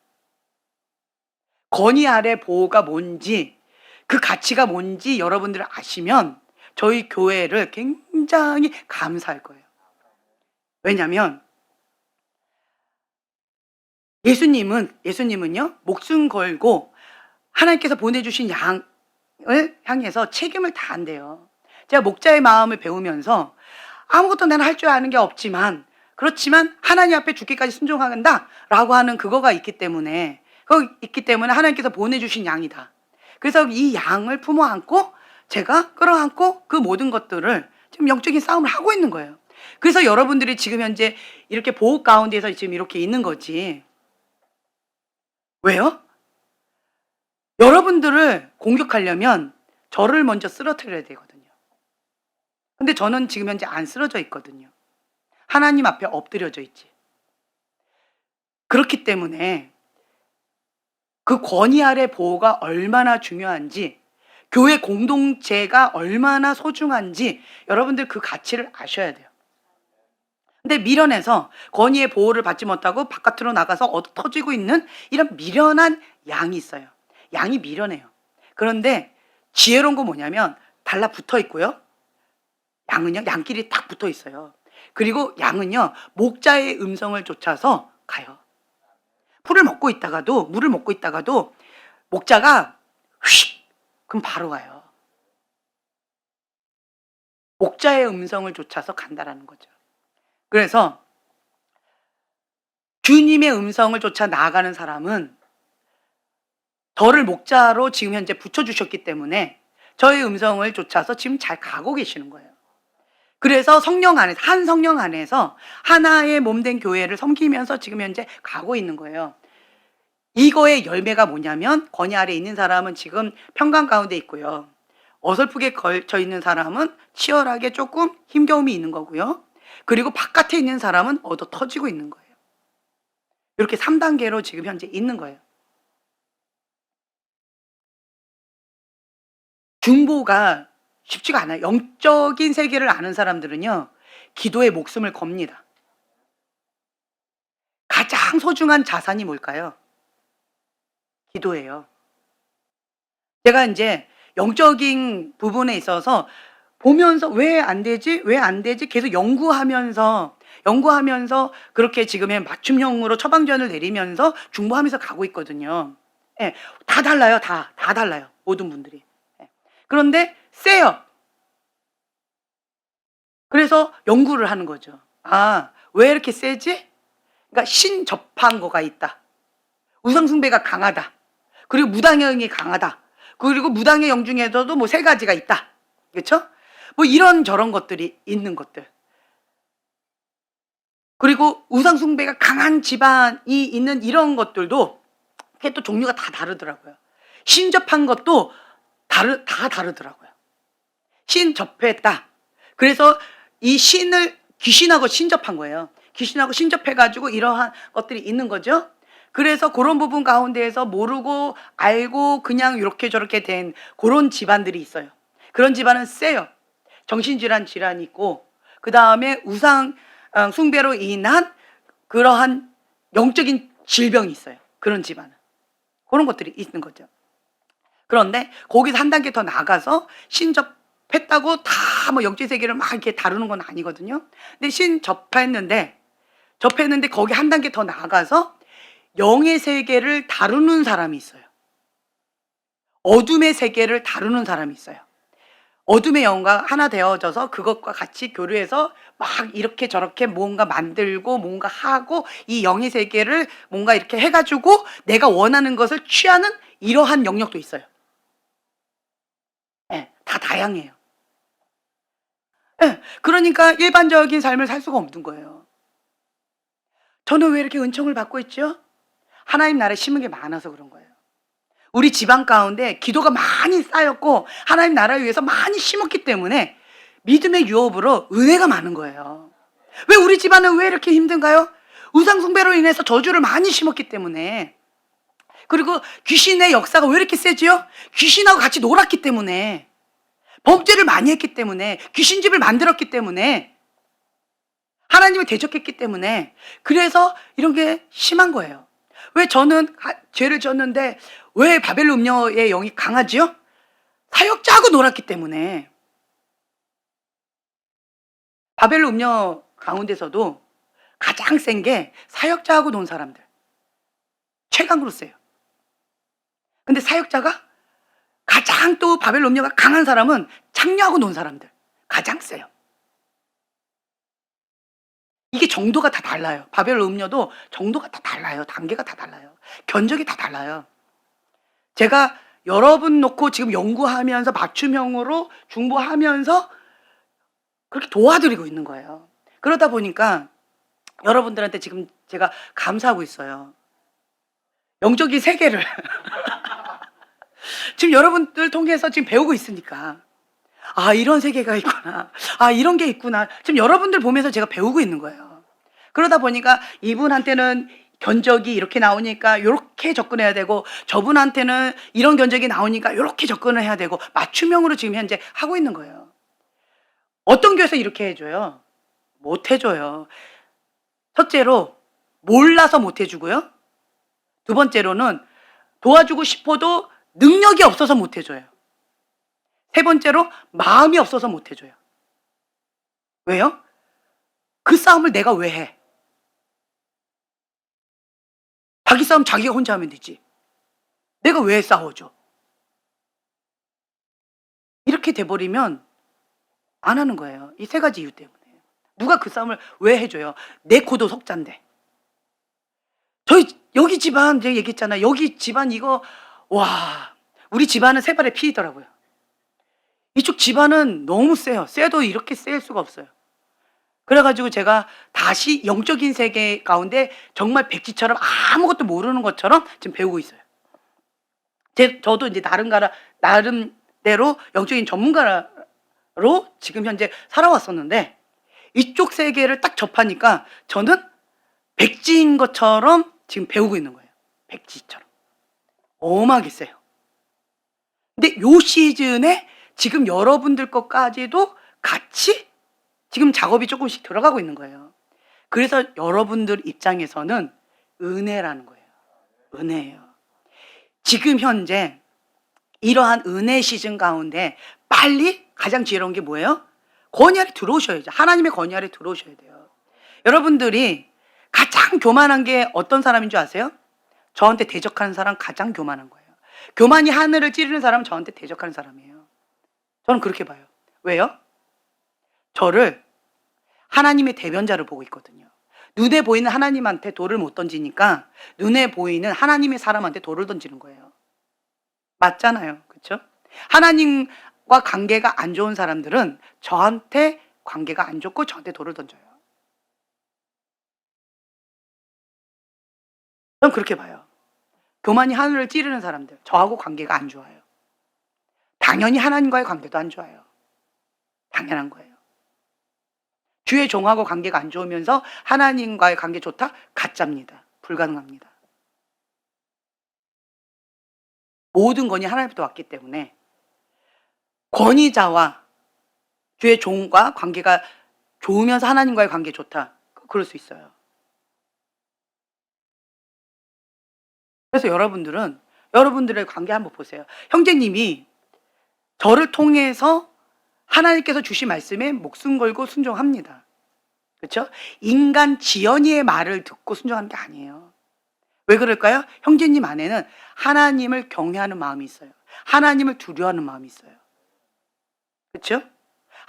권위 아래 보호가 뭔지, 그 가치가 뭔지 여러분들 아시면 저희 교회를 굉장히 감사할 거예요. 왜냐하면 예수님은요, 목숨 걸고 하나님께서 보내주신 양을 향해서 책임을 다한대요. 제가 목자의 마음을 배우면서 아무것도 나는 할 줄 아는 게 없지만, 그렇지만 하나님 앞에 죽기까지 순종한다 라고 하는 그거가 있기 때문에 하나님께서 보내주신 양이다. 그래서 이 양을 품어 안고 제가 끌어안고 그 모든 것들을 지금 영적인 싸움을 하고 있는 거예요. 그래서 여러분들이 지금 현재 이렇게 보호 가운데서 지금 이렇게 있는 거지. 왜요? 여러분들을 공격하려면 저를 먼저 쓰러뜨려야 되거든요. 근데 저는 지금 현재 안 쓰러져 있거든요. 하나님 앞에 엎드려져 있지. 그렇기 때문에 그 권위 아래 보호가 얼마나 중요한지, 교회 공동체가 얼마나 소중한지 여러분들 그 가치를 아셔야 돼요. 근데 미련해서 권위의 보호를 받지 못하고 바깥으로 나가서 얻어 터지고 있는 이런 미련한 양이 있어요. 양이 미련해요. 그런데 지혜로운 건 뭐냐면 달라붙어 있고요. 양은요, 양끼리 딱 붙어 있어요. 그리고 양은요, 목자의 음성을 쫓아서 가요. 물을 먹고 있다가도 목자가 휙 그럼 바로 가요. 목자의 음성을 쫓아서 간다라는 거죠. 그래서 주님의 음성을 쫓아 나아가는 사람은 저를 목자로 지금 현재 붙여주셨기 때문에 저의 음성을 쫓아서 지금 잘 가고 계시는 거예요. 그래서 성령 안에서, 한 성령 안에서 하나의 몸된 교회를 섬기면서 지금 현재 가고 있는 거예요. 이거의 열매가 뭐냐면, 권위 아래 있는 사람은 지금 평강 가운데 있고요. 어설프게 걸쳐 있는 사람은 치열하게 조금 힘겨움이 있는 거고요. 그리고 바깥에 있는 사람은 얻어 터지고 있는 거예요. 이렇게 3단계로 지금 현재 있는 거예요. 중보가 쉽지가 않아요. 영적인 세계를 아는 사람들은요, 기도에 목숨을 겁니다. 가장 소중한 자산이 뭘까요? 기도예요. 제가 이제 영적인 부분에 있어서 보면서 왜 안 되지? 왜 안 되지? 계속 연구하면서 그렇게 지금의 맞춤형으로 처방전을 내리면서 중보하면서 가고 있거든요. 예, 다 달라요. 다 달라요. 모든 분들이. 예. 그런데 세요. 그래서 연구를 하는 거죠. 아, 왜 이렇게 세지? 그러니까 신접한 거가 있다. 우상숭배가 강하다. 그리고 무당형이 강하다. 그리고 무당의 영 중에서도 뭐 3가지가 있다. 그렇죠? 뭐 이런 저런 것들이 있는 것들. 그리고 우상숭배가 강한 집안이 있는 이런 것들도 그게 또 종류가 다 다르더라고요. 신접한 것도 다 다르더라고요. 신접했다. 그래서 이 신을 귀신하고 신접한 거예요. 귀신하고 신접해가지고 이러한 것들이 있는 거죠. 그래서 그런 부분 가운데에서 모르고 알고 그냥 이렇게 저렇게 된 그런 집안들이 있어요. 그런 집안은 세요. 정신질환 질환이 있고, 그 다음에 우상 숭배로 인한 그러한 영적인 질병이 있어요. 그런 집안은. 그런 것들이 있는 거죠. 그런데 거기서 한 단계 더 나가서 신접했다고 다 뭐 영적 세계를 막 이렇게 다루는 건 아니거든요. 근데 접했는데 거기 한 단계 더 나가서 영의 세계를 다루는 사람이 있어요. 어둠의 세계를 다루는 사람이 있어요. 어둠의 영과 하나 되어져서 그것과 같이 교류해서 막 이렇게 저렇게 뭔가 만들고 뭔가 하고 이 영의 세계를 뭔가 이렇게 해가지고 내가 원하는 것을 취하는 이러한 영역도 있어요. 예, 다 다양해요. 예, 그러니까 일반적인 삶을 살 수가 없는 거예요. 저는 왜 이렇게 은총을 받고 있죠? 하나님 나라에 심은 게 많아서 그런 거예요. 우리 집안 가운데 기도가 많이 쌓였고 하나님 나라를 위해서 많이 심었기 때문에 믿음의 유업으로 은혜가 많은 거예요. 왜 우리 집안은 왜 이렇게 힘든가요? 우상 숭배로 인해서 저주를 많이 심었기 때문에. 그리고 귀신의 역사가 왜 이렇게 세지요? 귀신하고 같이 놀았기 때문에, 범죄를 많이 했기 때문에, 귀신집을 만들었기 때문에, 하나님을 대적했기 때문에, 그래서 이런 게 심한 거예요. 왜 저는 죄를 졌는데 왜 바벨론 음녀의 영이 강하지요? 사역자하고 놀았기 때문에. 바벨론 음녀 가운데서도 가장 센 게 사역자하고 논 사람들. 최강으로 세요. 근데 사역자가 가장 또 바벨론 음녀가 강한 사람은 창녀하고 논 사람들. 가장 세요. 이게 정도가 다 달라요. 바벨론 음녀도 정도가 다 달라요. 단계가 다 달라요. 견적이 다 달라요. 제가 여러분 놓고 지금 연구하면서 맞춤형으로 중보하면서 그렇게 도와드리고 있는 거예요. 그러다 보니까 여러분들한테 지금 제가 감사하고 있어요. 영적인 세계를 지금 여러분들 통해서 지금 배우고 있으니까, 아, 이런 세계가 있구나. 아, 이런 게 있구나. 지금 여러분들 보면서 제가 배우고 있는 거예요. 그러다 보니까 이분한테는 견적이 이렇게 나오니까 이렇게 접근해야 되고, 저분한테는 이런 견적이 나오니까 이렇게 접근을 해야 되고, 맞춤형으로 지금 현재 하고 있는 거예요. 어떤 교회에서 이렇게 해줘요? 못 해줘요. 첫째로 몰라서 못 해주고요. 두 번째로는 도와주고 싶어도 능력이 없어서 못 해줘요. 세 번째로 마음이 없어서 못 해줘요. 왜요? 그 싸움을 내가 왜 해? 자기 싸움 자기가 혼자 하면 되지. 내가 왜 싸워줘? 이렇게 돼버리면 안 하는 거예요. 이 3가지 이유 때문에. 누가 그 싸움을 왜 해줘요? 내 코도 석잔데. 저희 여기 집안 제가 얘기했잖아요. 여기 집안 이거 와 우리 집안은 세 발의 피이더라고요. 이쪽 집안은 너무 세요. 세도 이렇게 셀 수가 없어요. 그래 가지고 제가 다시 영적인 세계 가운데 정말 백지처럼 아무것도 모르는 것처럼 지금 배우고 있어요. 저도 이제 나름대로 영적인 전문가로 지금 현재 살아왔었는데 이쪽 세계를 딱 접하니까 저는 백지인 것처럼 지금 배우고 있는 거예요. 백지처럼. 어마하게 세요. 근데 요 시즌에 지금 여러분들 것까지도 같이 지금 작업이 조금씩 들어가고 있는 거예요. 그래서 여러분들 입장에서는 은혜라는 거예요. 은혜예요. 지금 현재 이러한 은혜 시즌 가운데 빨리 가장 지혜로운 게 뭐예요? 권위 아래 들어오셔야죠. 하나님의 권위 아래 들어오셔야 돼요. 여러분들이 가장 교만한 게 어떤 사람인 줄 아세요? 저한테 대적하는 사람 가장 교만한 거예요. 교만이 하늘을 찌르는 사람은 저한테 대적하는 사람이에요. 저는 그렇게 봐요. 왜요? 저를 하나님의 대변자를 보고 있거든요. 눈에 보이는 하나님한테 돌을 못 던지니까 눈에 보이는 하나님의 사람한테 돌을 던지는 거예요. 맞잖아요. 그렇죠? 하나님과 관계가 안 좋은 사람들은 저한테 관계가 안 좋고 저한테 돌을 던져요. 저는 그렇게 봐요. 교만이 하늘을 찌르는 사람들, 저하고 관계가 안 좋아요. 당연히 하나님과의 관계도 안 좋아요. 당연한 거예요. 주의 종하고 관계가 안 좋으면서 하나님과의 관계 좋다? 가짜입니다. 불가능합니다. 모든 권위 하나님부터 왔기 때문에 권위자와 주의 종과 관계가 좋으면서 하나님과의 관계 좋다. 그럴 수 있어요. 그래서 여러분들의 관계 한번 보세요. 형제님이 저를 통해서 하나님께서 주신 말씀에 목숨 걸고 순종합니다. 그렇죠? 인간 지연이의 말을 듣고 순종하는 게 아니에요. 왜 그럴까요? 형제님 안에는 하나님을 경외하는 마음이 있어요. 하나님을 두려워하는 마음이 있어요. 그렇죠?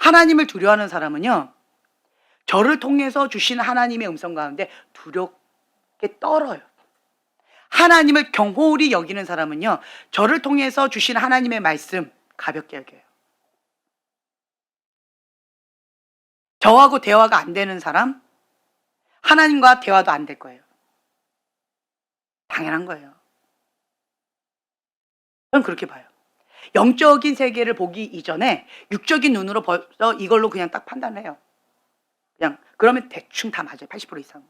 하나님을 두려워하는 사람은요. 저를 통해서 주신 하나님의 음성 가운데 두렵게 떨어요. 하나님을 경홀히 여기는 사람은요. 저를 통해서 주신 하나님의 말씀 가볍게 여겨요. 저하고 대화가 안 되는 사람, 하나님과 대화도 안 될 거예요. 당연한 거예요. 저는 그렇게 봐요. 영적인 세계를 보기 이전에 육적인 눈으로 벌써 이걸로 그냥 딱 판단을 해요. 그냥 그러면 대충 다 맞아요. 80% 이상.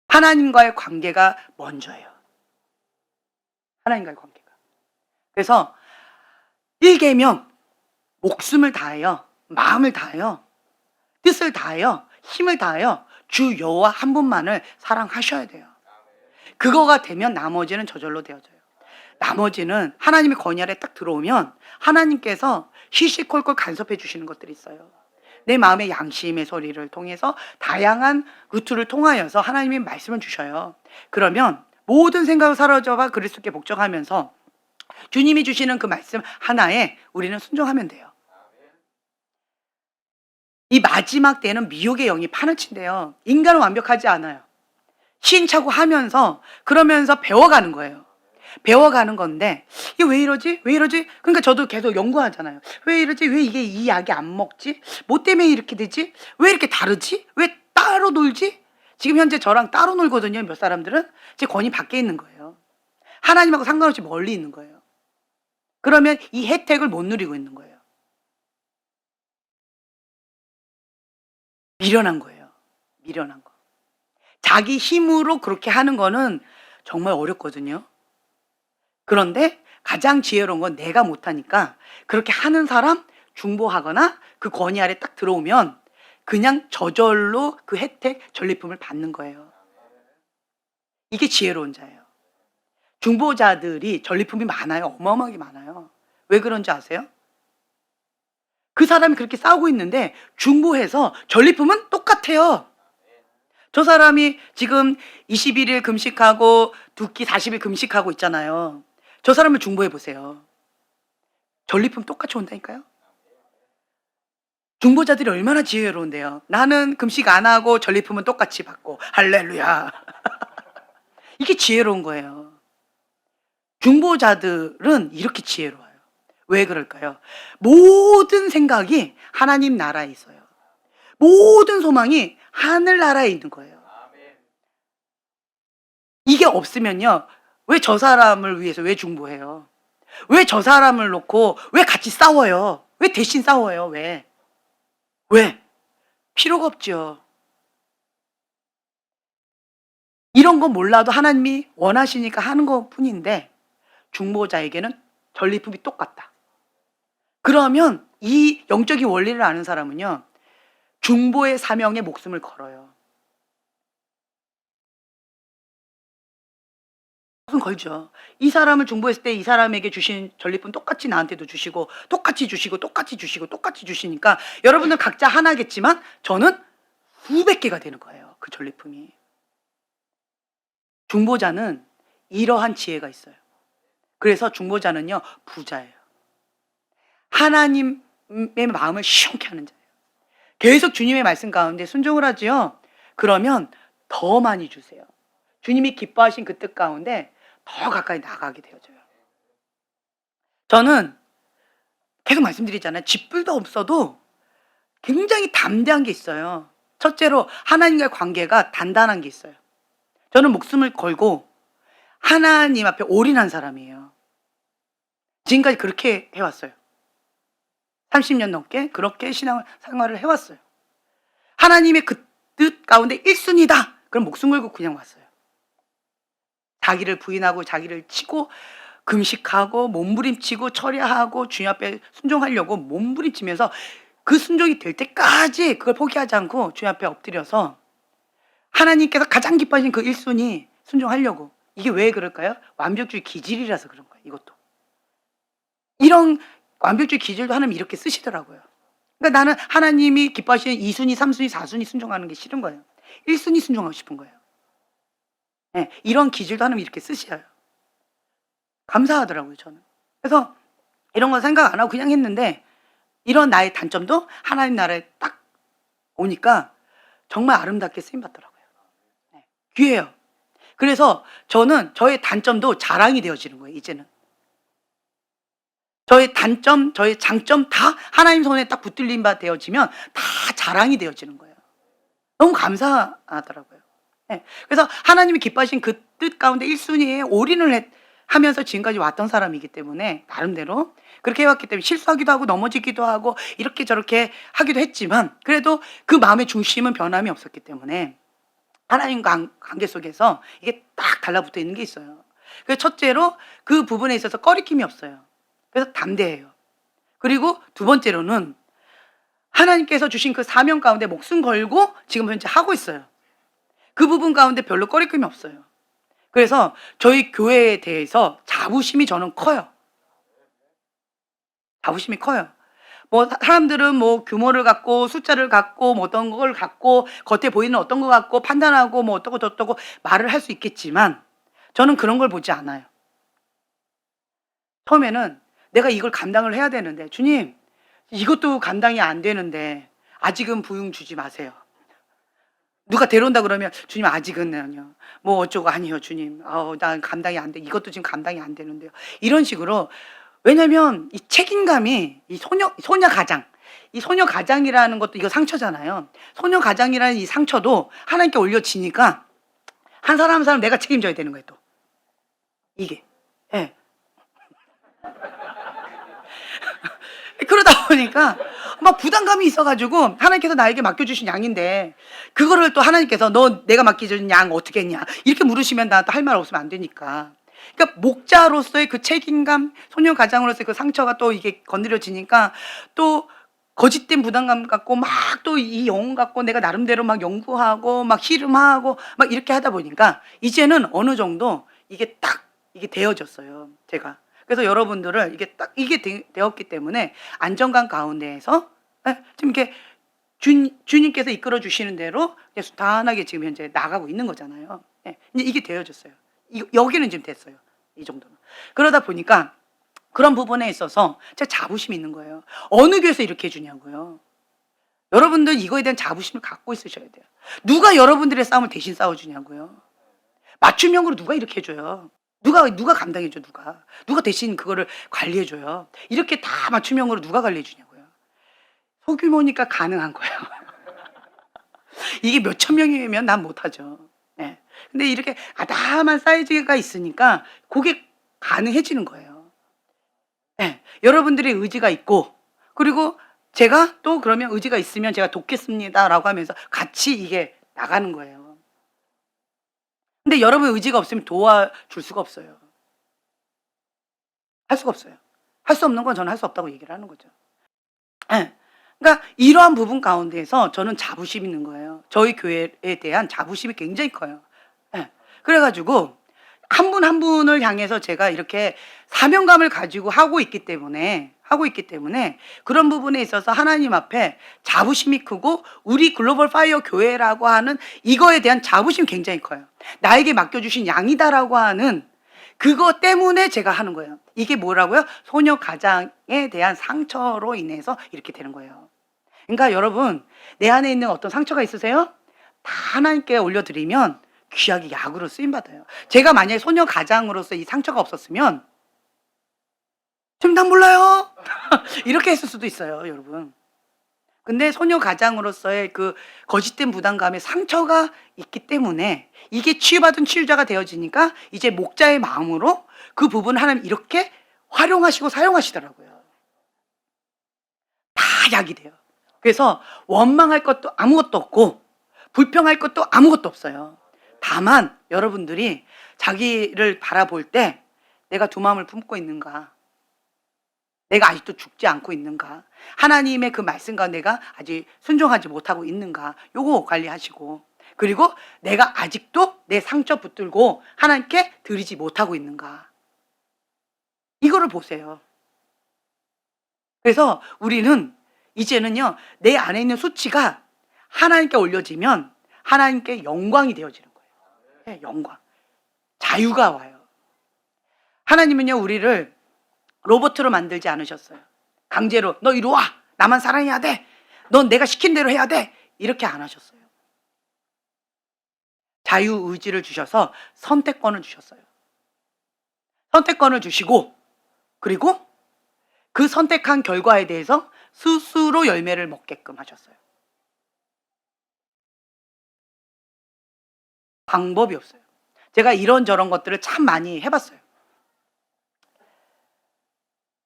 하나님과의 관계가 먼저예요. 하나님과의 관계가. 그래서 1계명 목숨을 다하여 마음을 다하여 뜻을 다하여 힘을 다하여 주 여호와 한 분만을 사랑하셔야 돼요. 그거가 되면 나머지는 저절로 되어져요. 나머지는 하나님의 권위 아래 딱 들어오면 하나님께서 시시콜콜 간섭해 주시는 것들이 있어요. 내 마음의 양심의 소리를 통해서 다양한 루트를 통하여서 하나님이 말씀을 주셔요. 그러면 모든 생각을 사로잡아 그리스도께 복종하면서 주님이 주시는 그 말씀 하나에 우리는 순종하면 돼요. 이 마지막 때는 미혹의 영이 판을 친대요. 인간은 완벽하지 않아요. 시행착오 하면서 그러면서 배워가는 거예요. 배워가는 건데 이게 왜 이러지? 왜 이러지? 그러니까 저도 계속 연구하잖아요. 왜 이러지? 왜 이게 이 약이 안 먹지? 뭐 때문에 이렇게 되지? 왜 이렇게 다르지? 왜 따로 놀지? 지금 현재 저랑 따로 놀거든요. 몇 사람들은 제 권위 밖에 있는 거예요. 하나님하고 상관없이 멀리 있는 거예요. 그러면 이 혜택을 못 누리고 있는 거예요. 미련한 거예요. 미련한 거. 자기 힘으로 그렇게 하는 거는 정말 어렵거든요. 그런데 가장 지혜로운 건 내가 못하니까 그렇게 하는 사람 중보하거나 그 권위 아래 딱 들어오면 그냥 저절로 그 혜택, 전리품을 받는 거예요. 이게 지혜로운 자예요. 중보자들이 전리품이 많아요. 어마어마하게 많아요. 왜 그런지 아세요? 그 사람이 그렇게 싸우고 있는데 중보해서 전리품은 똑같아요. 저 사람이 지금 21일 금식하고 두 끼 40일 금식하고 있잖아요. 저 사람을 중보해 보세요. 전리품 똑같이 온다니까요. 중보자들이 얼마나 지혜로운데요. 나는 금식 안 하고 전리품은 똑같이 받고 할렐루야. 이게 지혜로운 거예요. 중보자들은 이렇게 지혜로워요. 왜 그럴까요? 모든 생각이 하나님 나라에 있어요. 모든 소망이 하늘나라에 있는 거예요. 이게 없으면요, 왜 저 사람을 위해서 왜 중보해요? 왜 저 사람을 놓고 왜 같이 싸워요? 왜 대신 싸워요? 왜? 필요가 없죠. 이런 거 몰라도 하나님이 원하시니까 하는 것 뿐인데, 중보자에게는 전리품이 똑같다. 그러면 이 영적인 원리를 아는 사람은요, 중보의 사명에 목숨을 걸어요. 목숨 걸죠. 이 사람을 중보했을 때 이 사람에게 주신 전리품 똑같이 나한테도 주시고 똑같이 주시고 똑같이 주시고 똑같이 주시니까 여러분은 각자 하나겠지만 저는 수백 개가 되는 거예요. 그 전리품이. 중보자는 이러한 지혜가 있어요. 그래서 중보자는요, 부자예요. 하나님의 마음을 시원케 하는 자예요. 계속 주님의 말씀 가운데 순종을 하지요. 그러면 더 많이 주세요. 주님이 기뻐하신 그 뜻 가운데 더 가까이 나가게 되어져요. 저는 계속 말씀드리잖아요. 집불도 없어도 굉장히 담대한 게 있어요. 첫째로 하나님과의 관계가 단단한 게 있어요. 저는 목숨을 걸고 하나님 앞에 올인한 사람이에요. 지금까지 그렇게 해왔어요. 30년 넘게 그렇게 신앙생활을 해왔어요. 하나님의 그 뜻 가운데 1순위다. 그럼 목숨 걸고 그냥 왔어요. 자기를 부인하고 자기를 치고 금식하고 몸부림치고 처리하고 주님 앞에 순종하려고 몸부림치면서 그 순종이 될 때까지 그걸 포기하지 않고 주님 앞에 엎드려서 하나님께서 가장 기뻐하신 그 1순위 순종하려고. 이게 왜 그럴까요? 완벽주의 기질이라서 그런 거예요. 이것도. 이런 완벽주의 기질도 하나님 이렇게 쓰시더라고요. 그러니까 나는 하나님이 기뻐하시는 2순위, 3순위, 4순위 순종하는 게 싫은 거예요. 1순위 순종하고 싶은 거예요. 네, 이런 기질도 하나님 이렇게 쓰셔요. 감사하더라고요, 저는. 그래서 이런 거 생각 안 하고 그냥 했는데 이런 나의 단점도 하나님 나라에 딱 오니까 정말 아름답게 쓰임받더라고요. 네, 귀해요. 그래서 저는 저의 단점도 자랑이 되어지는 거예요, 이제는. 저의 단점, 저의 장점 다 하나님 손에 딱 붙들린 바 되어지면 다 자랑이 되어지는 거예요. 너무 감사하더라고요. 네. 그래서 하나님이 기뻐하신 그 뜻 가운데 1순위에 올인을 하면서 지금까지 왔던 사람이기 때문에 나름대로 그렇게 해왔기 때문에 실수하기도 하고 넘어지기도 하고 이렇게 저렇게 하기도 했지만 그래도 그 마음의 중심은 변함이 없었기 때문에 하나님과 관계 속에서 이게 딱 달라붙어 있는 게 있어요. 그래서 첫째로 그 부분에 있어서 꺼리낌이 없어요. 그래서 담대해요. 그리고 두 번째로는 하나님께서 주신 그 사명 가운데 목숨 걸고 지금 현재 하고 있어요. 그 부분 가운데 별로 꺼리낌이 없어요. 그래서 저희 교회에 대해서 자부심이 저는 커요. 자부심이 커요. 뭐 사람들은 뭐 규모를 갖고 숫자를 갖고 뭐 어떤 걸 갖고 겉에 보이는 어떤 거 갖고 판단하고 뭐 어떠고 저떠고 말을 할 수 있겠지만 저는 그런 걸 보지 않아요. 처음에는 내가 이걸 감당을 해야 되는데 주님 이것도 감당이 안 되는데 아직은 부용 주지 마세요. 누가 데려온다 그러면 주님 아직은요. 뭐 어쩌고 아니요 주님. 난 감당이 안 돼. 이것도 지금 감당이 안 되는데요. 이런 식으로 왜냐면 이 책임감이 이 소녀 가장 이 소녀 가장이라는 것도 이거 상처잖아요. 소녀 가장이라는 이 상처도 하나님께 올려지니까 한 사람 한 사람 내가 책임져야 되는 거예요 또. 이게. 예. 그러다 보니까 막 부담감이 있어가지고 하나님께서 나에게 맡겨주신 양인데 그거를 또 하나님께서 너 내가 맡겨준 양 어떻게 했냐 이렇게 물으시면 나 또 할 말 없으면 안 되니까. 그러니까 목자로서의 그 책임감, 소녀 가장으로서의 그 상처가 또 이게 건드려지니까 또 거짓된 부담감 갖고 막 또 이 영혼 갖고 내가 나름대로 막 연구하고 막 씨름하고 막 이렇게 하다 보니까 이제는 어느 정도 이게 딱 이게 되어졌어요, 제가. 그래서 여러분들을 이게 딱 이게 되었기 때문에 안정감 가운데에서 지금 이렇게 주님께서 이끌어 주시는 대로 순탄하게 지금 현재 나가고 있는 거잖아요. 이제 이게 되어졌어요. 여기는 지금 됐어요. 이 정도는. 그러다 보니까 그런 부분에 있어서 제가 자부심이 있는 거예요. 어느 교회에서 이렇게 해주냐고요. 여러분들 이거에 대한 자부심을 갖고 있으셔야 돼요. 누가 여러분들의 싸움을 대신 싸워주냐고요. 맞춤형으로 누가 이렇게 해줘요. 누가 감당해줘, 누가 대신 그거를 관리해줘요. 이렇게 다 맞춤형으로 누가 관리해주냐고요. 소규모니까 가능한 거예요. 이게 몇천 명이면 난 못하죠. 예. 근데 이렇게 아담한 사이즈가 있으니까 그게 가능해지는 거예요. 예. 여러분들의 의지가 있고, 그리고 제가 또 그러면 의지가 있으면 제가 돕겠습니다라고 하면서 같이 이게 나가는 거예요. 근데 여러분 의지가 없으면 도와줄 수가 없어요. 할 수가 없어요. 할 수 없는 건 저는 할 수 없다고 얘기를 하는 거죠. 예. 그러니까 이러한 부분 가운데에서 저는 자부심이 있는 거예요. 저희 교회에 대한 자부심이 굉장히 커요. 예. 그래 가지고 한 분 한 분을 향해서 제가 이렇게 사명감을 가지고 하고 있기 때문에 그런 부분에 있어서 하나님 앞에 자부심이 크고, 우리 글로벌 파이어 교회라고 하는 이거에 대한 자부심이 굉장히 커요. 나에게 맡겨주신 양이다라고 하는 그거 때문에 제가 하는 거예요. 이게 뭐라고요? 소녀 가장에 대한 상처로 인해서 이렇게 되는 거예요. 그러니까 여러분, 내 안에 있는 어떤 상처가 있으세요? 다 하나님께 올려드리면 귀하게 약으로 쓰임받아요. 제가 만약에 소녀 가장으로서 이 상처가 없었으면 지금 난 몰라요. 이렇게 했을 수도 있어요, 여러분. 근데 소녀 가장으로서의 그 거짓된 부담감에 상처가 있기 때문에 이게 치유받은 치유자가 되어지니까 이제 목자의 마음으로 그 부분을 하나님 이렇게 활용하시고 사용하시더라고요. 다 약이 돼요. 그래서 원망할 것도 아무것도 없고 불평할 것도 아무것도 없어요. 다만 여러분들이 자기를 바라볼 때 내가 두 마음을 품고 있는가, 내가 아직도 죽지 않고 있는가, 하나님의 그 말씀과 내가 아직 순종하지 못하고 있는가, 요거 관리하시고, 그리고 내가 아직도 내 상처 붙들고 하나님께 드리지 못하고 있는가, 이거를 보세요. 그래서 우리는 이제는요, 내 안에 있는 수치가 하나님께 올려지면 하나님께 영광이 되어지는 거예요. 네, 영광. 자유가 와요. 하나님은요, 우리를 로봇으로 만들지 않으셨어요. 강제로 너 이리 와, 나만 사랑해야 돼, 넌 내가 시킨 대로 해야 돼, 이렇게 안 하셨어요. 자유의지를 주셔서 선택권을 주셨어요. 선택권을 주시고, 그리고 그 선택한 결과에 대해서 스스로 열매를 먹게끔 하셨어요. 방법이 없어요. 제가 이런저런 것들을 참 많이 해봤어요.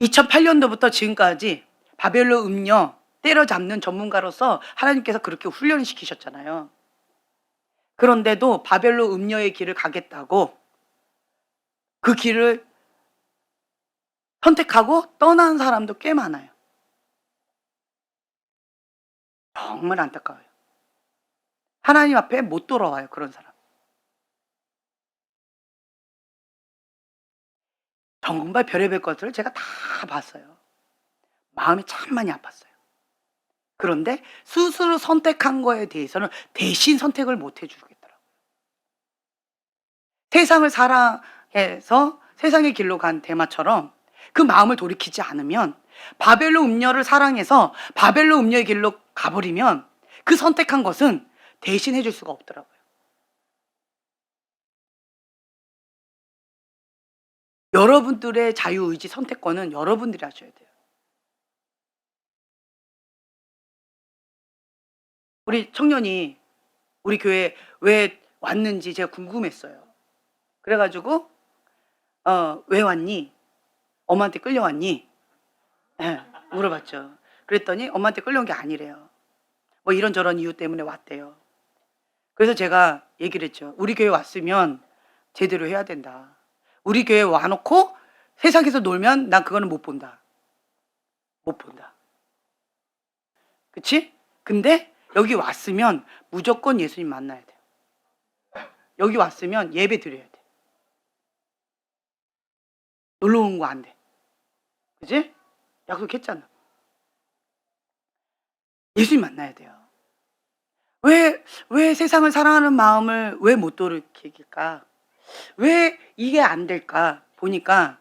2008년도부터 지금까지 바벨론 음녀 때려잡는 전문가로서 하나님께서 그렇게 훈련을 시키셨잖아요. 그런데도 바벨론 음녀의 길을 가겠다고 그 길을 선택하고 떠난 사람도 꽤 많아요. 정말 안타까워요. 하나님 앞에 못 돌아와요, 그런 사람. 정말 별의별 것들을 제가 다 봤어요. 마음이 참 많이 아팠어요. 그런데 스스로 선택한 거에 대해서는 대신 선택을 못 해주겠더라고요. 세상을 사랑해서 세상의 길로 간 대마처럼 그 마음을 돌이키지 않으면, 바벨론 음녀를 사랑해서 바벨론 음녀의 길로 가버리면 그 선택한 것은 대신 해줄 수가 없더라고요. 여러분들의 자유의지 선택권은 여러분들이 하셔야 돼요. 우리 청년이 우리 교회 왜 왔는지 제가 궁금했어요. 그래가지고 왜 왔니? 엄마한테 끌려왔니? 예, 물어봤죠. 그랬더니 엄마한테 끌려온 게 아니래요. 뭐 이런저런 이유 때문에 왔대요. 그래서 제가 얘기를 했죠. 우리 교회 왔으면 제대로 해야 된다. 우리 교회 와놓고 세상에서 놀면 난 그거는 못 본다. 못 본다. 그치? 근데 여기 왔으면 무조건 예수님 만나야 돼요. 여기 왔으면 예배 드려야 돼. 놀러 온 거 안 돼. 그치? 약속했잖아. 예수님 만나야 돼요. 왜 세상을 사랑하는 마음을 왜 못 돌이킬까? 왜 이게 안 될까? 보니까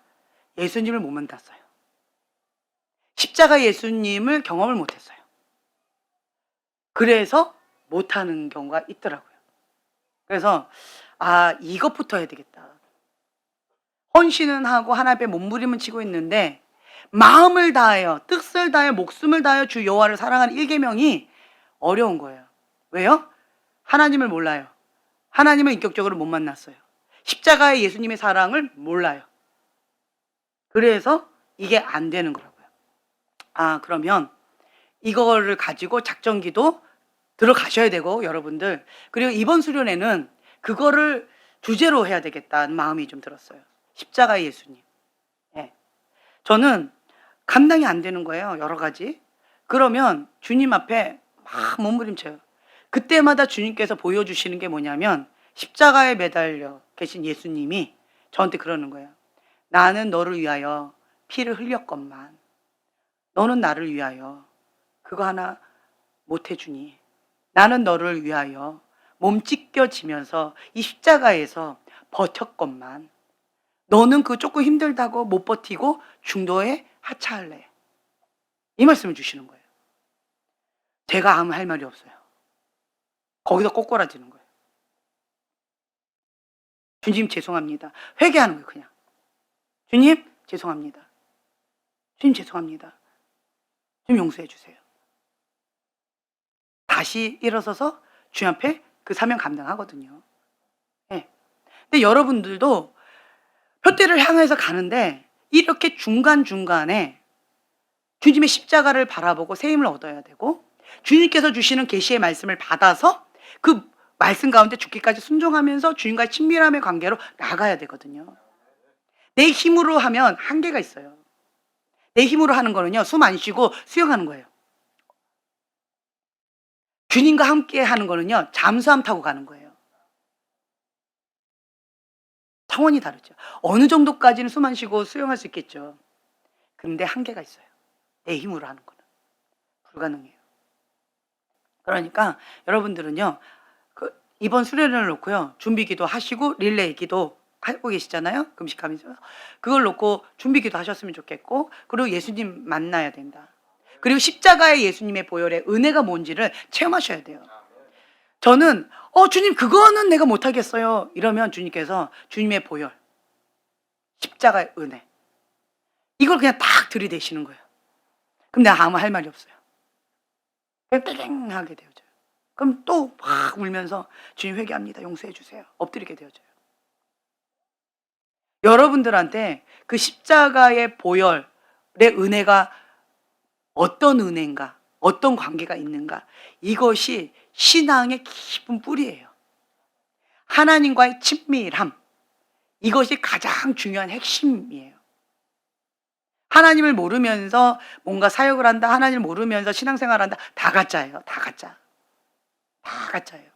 예수님을 못 만났어요. 십자가 예수님을 경험을 못 했어요. 그래서 못하는 경우가 있더라고요. 그래서 이것부터 해야 되겠다. 헌신은 하고 하나님 앞에 몸부림은 치고 있는데 마음을 다하여 뜻을 다하여 목숨을 다하여 주 여호와를 사랑하는 1계명이 어려운 거예요. 왜요? 하나님을 몰라요. 하나님을 인격적으로 못 만났어요. 십자가의 예수님의 사랑을 몰라요. 그래서 이게 안 되는 거라고요. 그러면 이거를 가지고 작전기도 들어가셔야 되고 여러분들, 그리고 이번 수련회는 그거를 주제로 해야 되겠다는 마음이 좀 들었어요. 십자가의 예수님. 예. 저는 감당이 안 되는 거예요. 여러 가지. 그러면 주님 앞에 막 몸부림쳐요. 그때마다 주님께서 보여주시는 게 뭐냐면 십자가에 매달려 계신 예수님이 저한테 그러는 거예요. 나는 너를 위하여 피를 흘렸건만 너는 나를 위하여 그거 하나 못 해주니, 나는 너를 위하여 몸 찢겨지면서 이 십자가에서 버텼건만 너는 그거 조금 힘들다고 못 버티고 중도에 하차할래. 이 말씀을 주시는 거예요. 제가 아무 할 말이 없어요. 거기서 꼬꾸라지는 거예요. 주님 죄송합니다. 회개하는 거예요. 그냥 주님 죄송합니다. 주님 죄송합니다. 좀 용서해 주세요. 다시 일어서서 주님 앞에 그 사명 감당하거든요. 네. 근데 여러분들도 표대를 향해서 가는데 이렇게 중간중간에 주님의 십자가를 바라보고 새 힘을 얻어야 되고, 주님께서 주시는 계시의 말씀을 받아서 그 말씀 가운데 죽기까지 순종하면서 주님과의 친밀함의 관계로 나가야 되거든요. 내 힘으로 하면 한계가 있어요. 내 힘으로 하는 거는요, 숨 안 쉬고 수영하는 거예요. 주님과 함께 하는 거는요, 잠수함 타고 가는 거예요. 차원이 다르죠. 어느 정도까지는 숨 안 쉬고 수영할 수 있겠죠. 근데 한계가 있어요. 내 힘으로 하는 거는 불가능해요. 그러니까 여러분들은요, 이번 수련회를 놓고요, 준비기도 하시고 릴레이 기도 하고 계시잖아요. 금식하면서 그걸 놓고 준비기도 하셨으면 좋겠고, 그리고 예수님 만나야 된다. 그리고 십자가의 예수님의 보혈의 은혜가 뭔지를 체험하셔야 돼요. 저는 주님 그거는 내가 못하겠어요 이러면 주님께서 주님의 보혈, 십자가의 은혜, 이걸 그냥 딱 들이대시는 거예요. 그럼 내가 아무 할 말이 없어요. 그냥 땡하게 되어져요. 그럼 또 막 울면서 주님 회개합니다. 용서해 주세요. 엎드리게 되어져요. 여러분들한테 그 십자가의 보혈의 은혜가 어떤 은혜인가, 어떤 관계가 있는가, 이것이 신앙의 깊은 뿌리예요. 하나님과의 친밀함, 이것이 가장 중요한 핵심이에요. 하나님을 모르면서 뭔가 사역을 한다, 하나님을 모르면서 신앙생활을 한다, 다 가짜예요. 다 가짜. 다 가짜예요.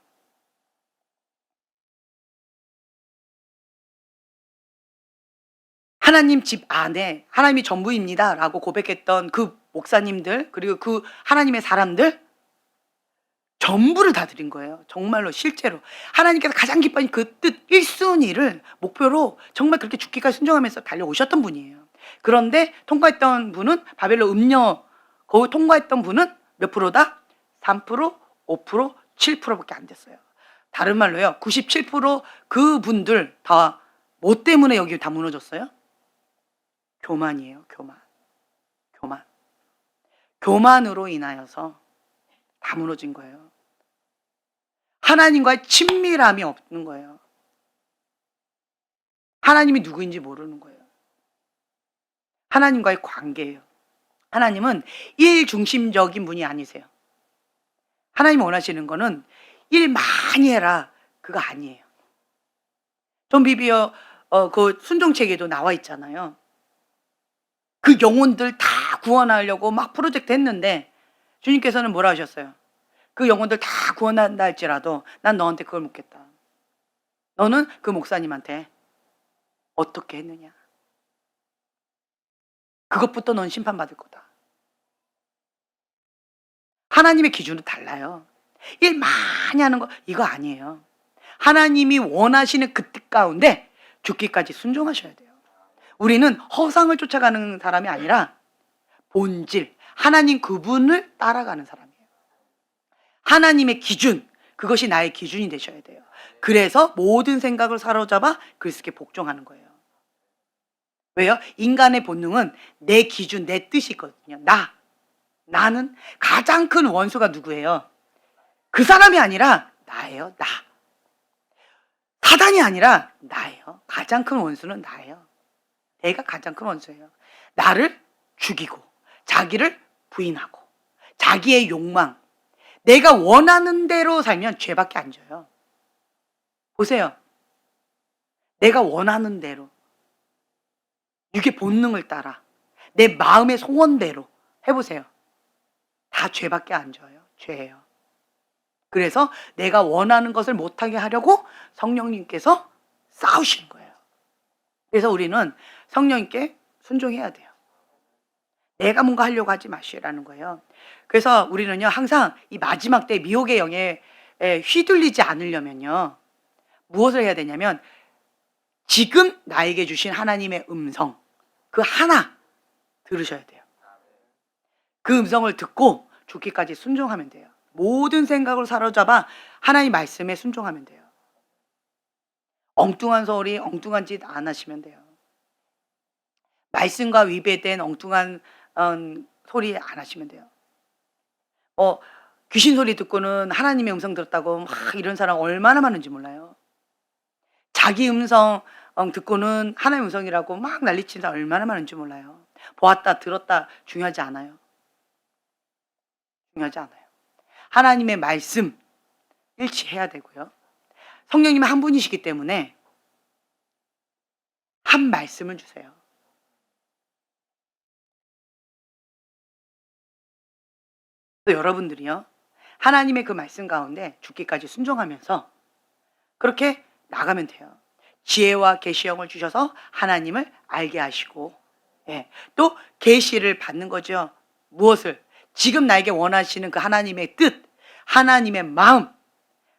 하나님 집 안에 하나님이 전부입니다 라고 고백했던 그 목사님들, 그리고 그 하나님의 사람들 전부를 다 드린 거예요. 정말로 실제로 하나님께서 가장 기뻐하는 그 뜻 1순위를 목표로 정말 그렇게 죽기까지 순종하면서 달려오셨던 분이에요. 그런데 통과했던 분은 바벨론 음녀, 거기 통과했던 분은 몇 프로다? 3%, 5%, 7%밖에 안 됐어요. 다른 말로요, 97% 그분들 다 뭐 때문에 여기 다 무너졌어요? 교만이에요. 교만. 교만으로 인하여서 다 무너진 거예요. 하나님과의 친밀함이 없는 거예요. 하나님이 누구인지 모르는 거예요. 하나님과의 관계예요. 하나님은 일중심적인 분이 아니세요. 하나님 원하시는 거는 일 많이 해라, 그거 아니에요. 존 비비어 그 순종책에도 나와 있잖아요. 그 영혼들 다 구원하려고 막 프로젝트 했는데 주님께서는 뭐라 하셨어요? 그 영혼들 다 구원한다 할지라도 난 너한테 그걸 묻겠다. 너는 그 목사님한테 어떻게 했느냐? 그것부터 넌 심판받을 거다. 하나님의 기준은 달라요. 일 많이 하는 거 이거 아니에요. 하나님이 원하시는 그 뜻 가운데 죽기까지 순종하셔야 돼요. 우리는 허상을 쫓아가는 사람이 아니라 본질, 하나님 그분을 따라가는 사람이에요. 하나님의 기준, 그것이 나의 기준이 되셔야 돼요. 그래서 모든 생각을 사로잡아 그리스도께 복종하는 거예요. 왜요? 인간의 본능은 내 기준, 내 뜻이 있거든요. 나는 가장 큰 원수가 누구예요? 그 사람이 아니라 나예요. 나. 사단이 아니라 나예요. 가장 큰 원수는 나예요. 내가 가장 큰 원수예요. 나를 죽이고 자기를 부인하고 자기의 욕망, 내가 원하는 대로 살면 죄밖에 안 져요. 보세요. 내가 원하는 대로 육의 본능을 따라 내 마음의 소원대로 해보세요. 다 죄밖에 안 져요. 죄예요. 그래서 내가 원하는 것을 못하게 하려고 성령님께서 싸우시는 거예요. 그래서 우리는 성령님께 순종해야 돼요. 내가 뭔가 하려고 하지 마시라는 거예요. 그래서 우리는요, 항상 이 마지막 때 미혹의 영에 휘둘리지 않으려면요, 무엇을 해야 되냐면, 지금 나에게 주신 하나님의 음성, 그 하나 들으셔야 돼요. 그 음성을 듣고 죽기까지 순종하면 돼요. 모든 생각을 사로잡아 하나님 말씀에 순종하면 돼요. 엉뚱한 소리, 엉뚱한 짓 안 하시면 돼요. 말씀과 위배된 엉뚱한 소리 안 하시면 돼요. 귀신 소리 듣고는 하나님의 음성 들었다고 막 이런 사람 얼마나 많은지 몰라요. 자기 음성 듣고는 하나님의 음성이라고 막 난리치는 사람 얼마나 많은지 몰라요. 보았다 들었다 중요하지 않아요. 중요하지 않아요. 하나님의 말씀 일치해야 되고요. 성령님은 한 분이시기 때문에 한 말씀을 주세요. 여러분들이요, 하나님의 그 말씀 가운데 죽기까지 순종하면서 그렇게 나가면 돼요. 지혜와 계시형을 주셔서 하나님을 알게 하시고, 또 계시를 받는 거죠. 무엇을? 지금 나에게 원하시는 그 하나님의 뜻, 하나님의 마음,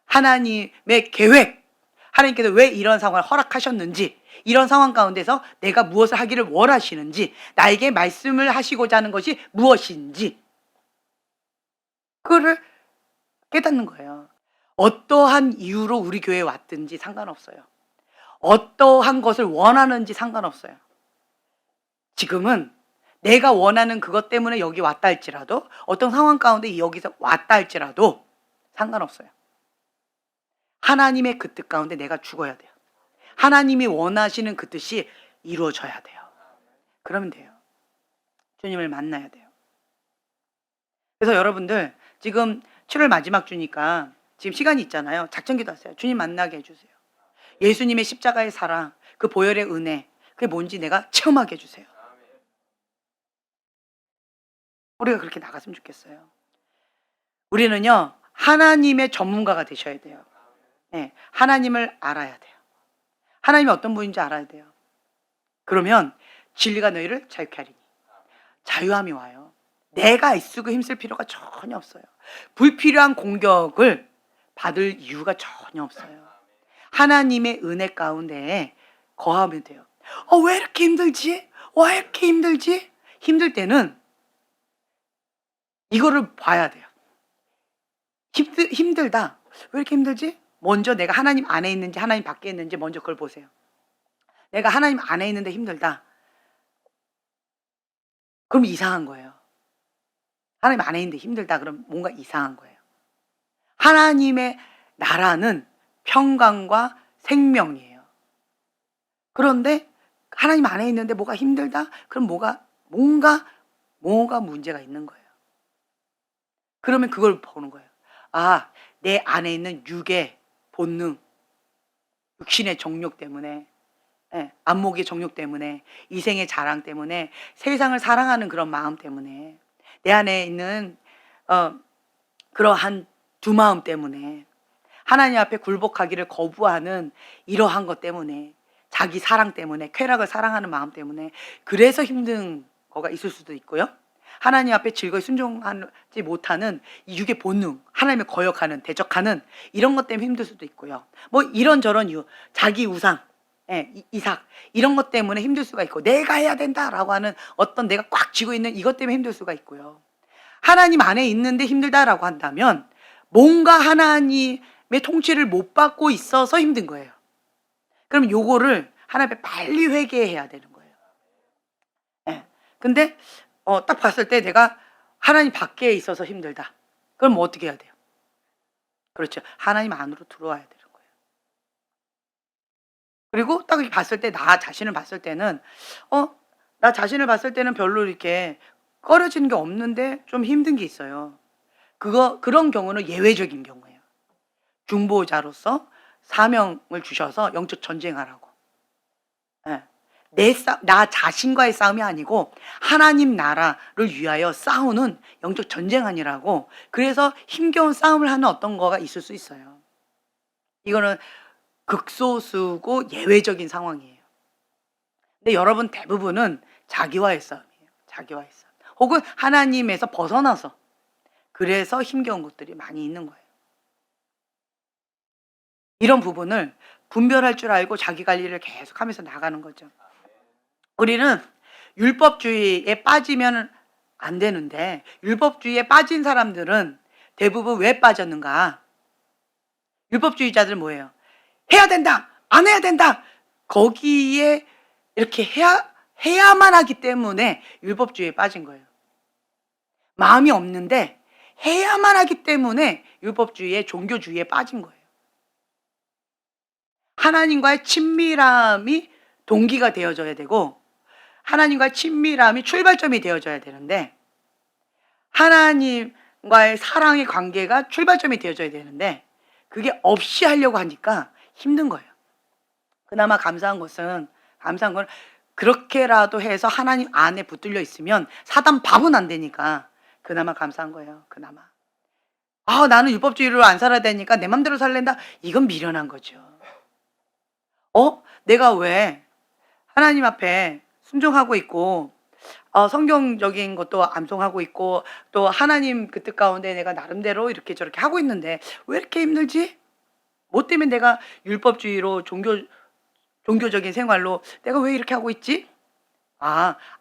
하나님의 계획, 하나님께서 왜 이런 상황을 허락하셨는지, 이런 상황 가운데서 내가 무엇을 하기를 원하시는지, 나에게 말씀을 하시고자 하는 것이 무엇인지, 그거를 깨닫는 거예요. 어떠한 이유로 우리 교회에 왔든지 상관없어요. 어떠한 것을 원하는지 상관없어요. 지금은 내가 원하는 그것 때문에 여기 왔다 할지라도, 어떤 상황 가운데 여기서 왔다 할지라도 상관없어요. 하나님의 그 뜻 가운데 내가 죽어야 돼요. 하나님이 원하시는 그 뜻이 이루어져야 돼요. 그러면 돼요. 주님을 만나야 돼요. 그래서 여러분들 지금 7월 마지막 주니까 지금 시간이 있잖아요. 작전기도 하세요. 주님 만나게 해주세요. 예수님의 십자가의 사랑, 그 보혈의 은혜, 그게 뭔지 내가 체험하게 해주세요. 우리가 그렇게 나갔으면 좋겠어요. 우리는요, 하나님의 전문가가 되셔야 돼요. 하나님을 알아야 돼요. 하나님이 어떤 분인지 알아야 돼요. 그러면 진리가 너희를 자유케 하리니. 자유함이 와요. 내가 애쓰고 힘쓸 필요가 전혀 없어요. 불필요한 공격을 받을 이유가 전혀 없어요. 하나님의 은혜 가운데 거하면 돼요. 왜 이렇게 힘들지? 왜 이렇게 힘들지? 힘들 때는 이거를 봐야 돼요. 힘들다. 왜 이렇게 힘들지? 먼저 내가 하나님 안에 있는지 하나님 밖에 있는지 먼저 그걸 보세요. 내가 하나님 안에 있는데 힘들다. 그럼 이상한 거예요. 하나님 안에 있는데 힘들다. 그럼 뭔가 이상한 거예요. 하나님의 나라는 평강과 생명이에요. 그런데 하나님 안에 있는데 뭐가 힘들다? 그럼 뭔가 문제가 있는 거예요. 그러면 그걸 보는 거예요. 내 안에 있는 육의 본능, 육신의 정욕 때문에, 안목의 정욕 때문에, 이생의 자랑 때문에, 세상을 사랑하는 그런 마음 때문에, 내 안에 있는 그러한 두 마음 때문에, 하나님 앞에 굴복하기를 거부하는 이러한 것 때문에, 자기 사랑 때문에, 쾌락을 사랑하는 마음 때문에, 그래서 힘든 거가 있을 수도 있고요. 하나님 앞에 즐거이 순종하지 못하는 이 육의 본능, 하나님을 거역하는, 대적하는 이런 것 때문에 힘들 수도 있고요. 뭐 이런저런 이유, 자기 우상, 이삭 이런 것 때문에 힘들 수가 있고, 내가 해야 된다라고 하는 어떤 내가 꽉 쥐고 있는 이것 때문에 힘들 수가 있고요. 하나님 안에 있는데 힘들다라고 한다면 뭔가 하나님의 통치를 못 받고 있어서 힘든 거예요. 그럼 요거를 하나님 앞에 빨리 회개해야 되는 거예요. 예. 근데 딱 봤을 때 내가 하나님 밖에 있어서 힘들다. 그럼 뭐 어떻게 해야 돼요? 그렇죠. 하나님 안으로 들어와야 되는 거예요. 그리고 딱 이렇게 봤을 때 나 자신을 봤을 때는 나 자신을 봤을 때는 별로 이렇게 꺼려지는 게 없는데 좀 힘든 게 있어요. 그런 경우는 예외적인 경우예요. 중보자로서 사명을 주셔서 영적 전쟁하라고. 예. 나 자신과의 싸움이 아니고 하나님 나라를 위하여 싸우는 영적 전쟁하니라고. 그래서 힘겨운 싸움을 하는 어떤 거가 있을 수 있어요. 이거는 극소수고 예외적인 상황이에요. 근데 여러분 대부분은 자기와의 싸움이에요. 자기와의 싸움. 혹은 하나님에서 벗어나서 그래서 힘겨운 것들이 많이 있는 거예요. 이런 부분을 분별할 줄 알고 자기 관리를 계속하면서 나가는 거죠. 우리는 율법주의에 빠지면 안 되는데 율법주의에 빠진 사람들은 대부분 왜 빠졌는가? 율법주의자들은 뭐예요? 해야 된다! 안 해야 된다! 거기에 이렇게 해야만 하기 때문에 율법주의에 빠진 거예요. 마음이 없는데 해야만 하기 때문에 율법주의에 종교주의에 빠진 거예요. 하나님과의 친밀함이 동기가 되어져야 되고 하나님과의 친밀함이 출발점이 되어져야 되는데 하나님과의 사랑의 관계가 출발점이 되어져야 되는데 그게 없이 하려고 하니까 힘든 거예요. 그나마 감사한 건 그렇게라도 해서 하나님 안에 붙들려 있으면 사단 밥은 안 되니까 그나마 감사한 거예요. 그나마. 나는 율법주의로 안 살아야 되니까 내 맘대로 살랜다. 이건 미련한 거죠. 내가 왜 하나님 앞에 순종하고 있고 성경적인 것도 암송하고 있고 또 하나님 그 뜻 가운데 내가 나름대로 이렇게 저렇게 하고 있는데 왜 이렇게 힘들지? 뭐 때문에 내가 율법주의로 종교적인 생활로 내가 왜 이렇게 하고 있지?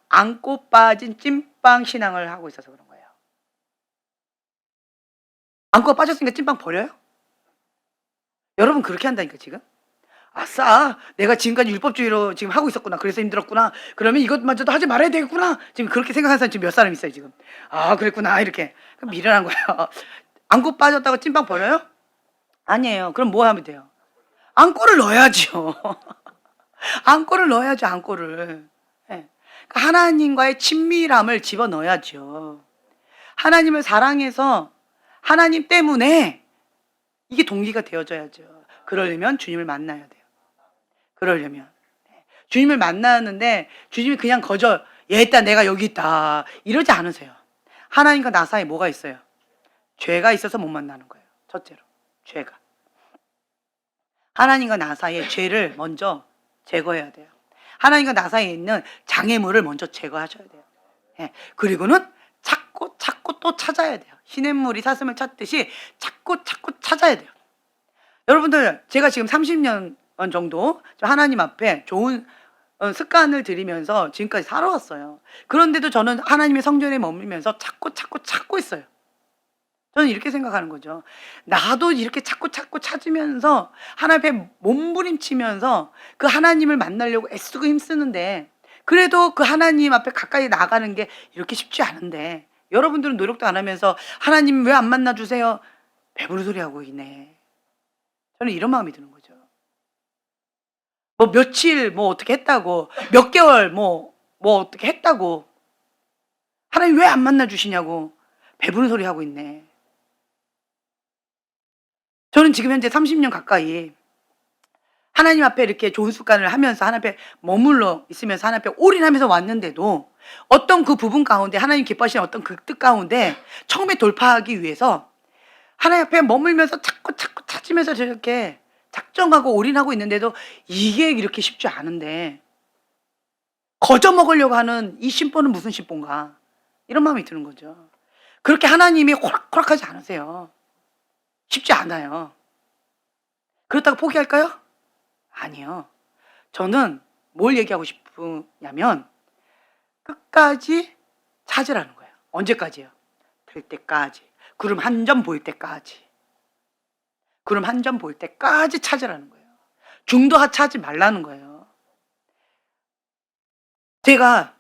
안고 빠진 찐빵 신앙을 하고 있어서 그런 거예요. 안고 빠졌으니까 찐빵 버려요? 여러분 그렇게 한다니까 지금? 아싸, 내가 지금까지 율법주의로 지금 하고 있었구나. 그래서 힘들었구나. 그러면 이것마저도 하지 말아야 되겠구나. 지금 그렇게 생각하는 사람 지금 몇 사람 있어요, 지금. 그랬구나. 이렇게. 그럼 미련한 거예요. 안고 빠졌다고 찐빵 버려요? 아니에요. 그럼 뭐 하면 돼요? 안고를 넣어야죠. 안고를 넣어야죠, 안고를. 예. 그러니까 하나님과의 친밀함을 집어 넣어야죠. 하나님을 사랑해서 하나님 때문에 이게 동기가 되어져야죠. 그러려면 주님을 만나야 돼요. 그러려면. 주님을 만나는데 주님이 그냥 일단 내가 여기 있다. 이러지 않으세요. 하나님과 나 사이에 뭐가 있어요? 죄가 있어서 못 만나는 거예요. 첫째로. 죄가. 하나님과 나 사이에 죄를 먼저 제거해야 돼요. 하나님과 나 사이에 있는 장애물을 먼저 제거하셔야 돼요. 그리고는 찾고 또 찾아야 돼요. 시냇물이 사슴을 찾듯이 찾고 찾아야 돼요. 여러분들 제가 지금 30년 정도 하나님 앞에 좋은 습관을 들이면서 지금까지 살아왔어요. 그런데도 저는 하나님의 성전에 머물면서 찾고 있어요. 저는 이렇게 생각하는 거죠. 나도 이렇게 찾고 찾으면서 하나님 앞에 몸부림치면서 그 하나님을 만나려고 애쓰고 힘쓰는데 그래도 그 하나님 앞에 가까이 나가는 게 이렇게 쉽지 않은데 여러분들은 노력도 안 하면서 하나님 왜 안 만나주세요? 배부른 소리 하고 있네. 저는 이런 마음이 드는 거죠. 뭐 며칠 뭐 어떻게 했다고 몇 개월 뭐 어떻게 했다고 하나님 왜 안 만나주시냐고 배부른 소리 하고 있네. 저는 지금 현재 30년 가까이 하나님 앞에 이렇게 좋은 습관을 하면서 하나님 앞에 머물러 있으면서 하나님 앞에 올인하면서 왔는데도 어떤 그 부분 가운데 하나님 기뻐하시는 어떤 그 뜻 가운데 처음에 돌파하기 위해서 하나님 앞에 머물면서 찾고 찾으면서 저렇게 작정하고 올인하고 있는데도 이게 이렇게 쉽지 않은데 거저 먹으려고 하는 이 심보는 무슨 심보인가 이런 마음이 드는 거죠. 그렇게 하나님이 호락호락하지 않으세요. 쉽지 않아요. 그렇다고 포기할까요? 아니요. 저는 뭘 얘기하고 싶으냐면 끝까지 찾으라는 거예요. 언제까지요? 될 때까지. 구름 한 점 보일 때까지. 구름 한 점 보일 때까지 찾으라는 거예요. 중도 하차하지 말라는 거예요. 제가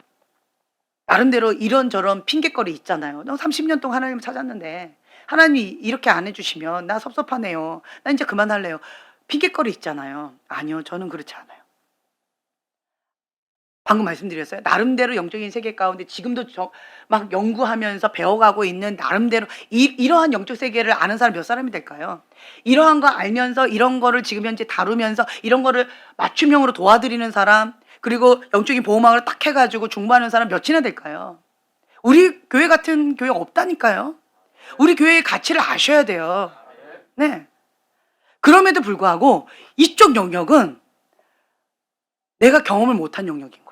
나름대로 이런저런 핑곗거리 있잖아요. 30년 동안 하나님을 찾았는데 하나님이 이렇게 안 해주시면 나 섭섭하네요. 나 이제 그만할래요. 핑곗거리 있잖아요. 아니요, 저는 그렇지 않아요. 방금 말씀드렸어요. 나름대로 영적인 세계 가운데 지금도 막 연구하면서 배워가고 있는 나름대로 이러한 영적 세계를 아는 사람 몇 사람이 될까요? 이러한 거 알면서 이런 거를 지금 현재 다루면서 이런 거를 맞춤형으로 도와드리는 사람, 그리고 영적인 보호막을 딱 해가지고 중보하는 사람 몇이나 될까요? 우리 교회 같은 교회 없다니까요. 우리 교회의 가치를 아셔야 돼요. 네. 그럼에도 불구하고 이쪽 영역은 내가 경험을 못한 영역인 거예요.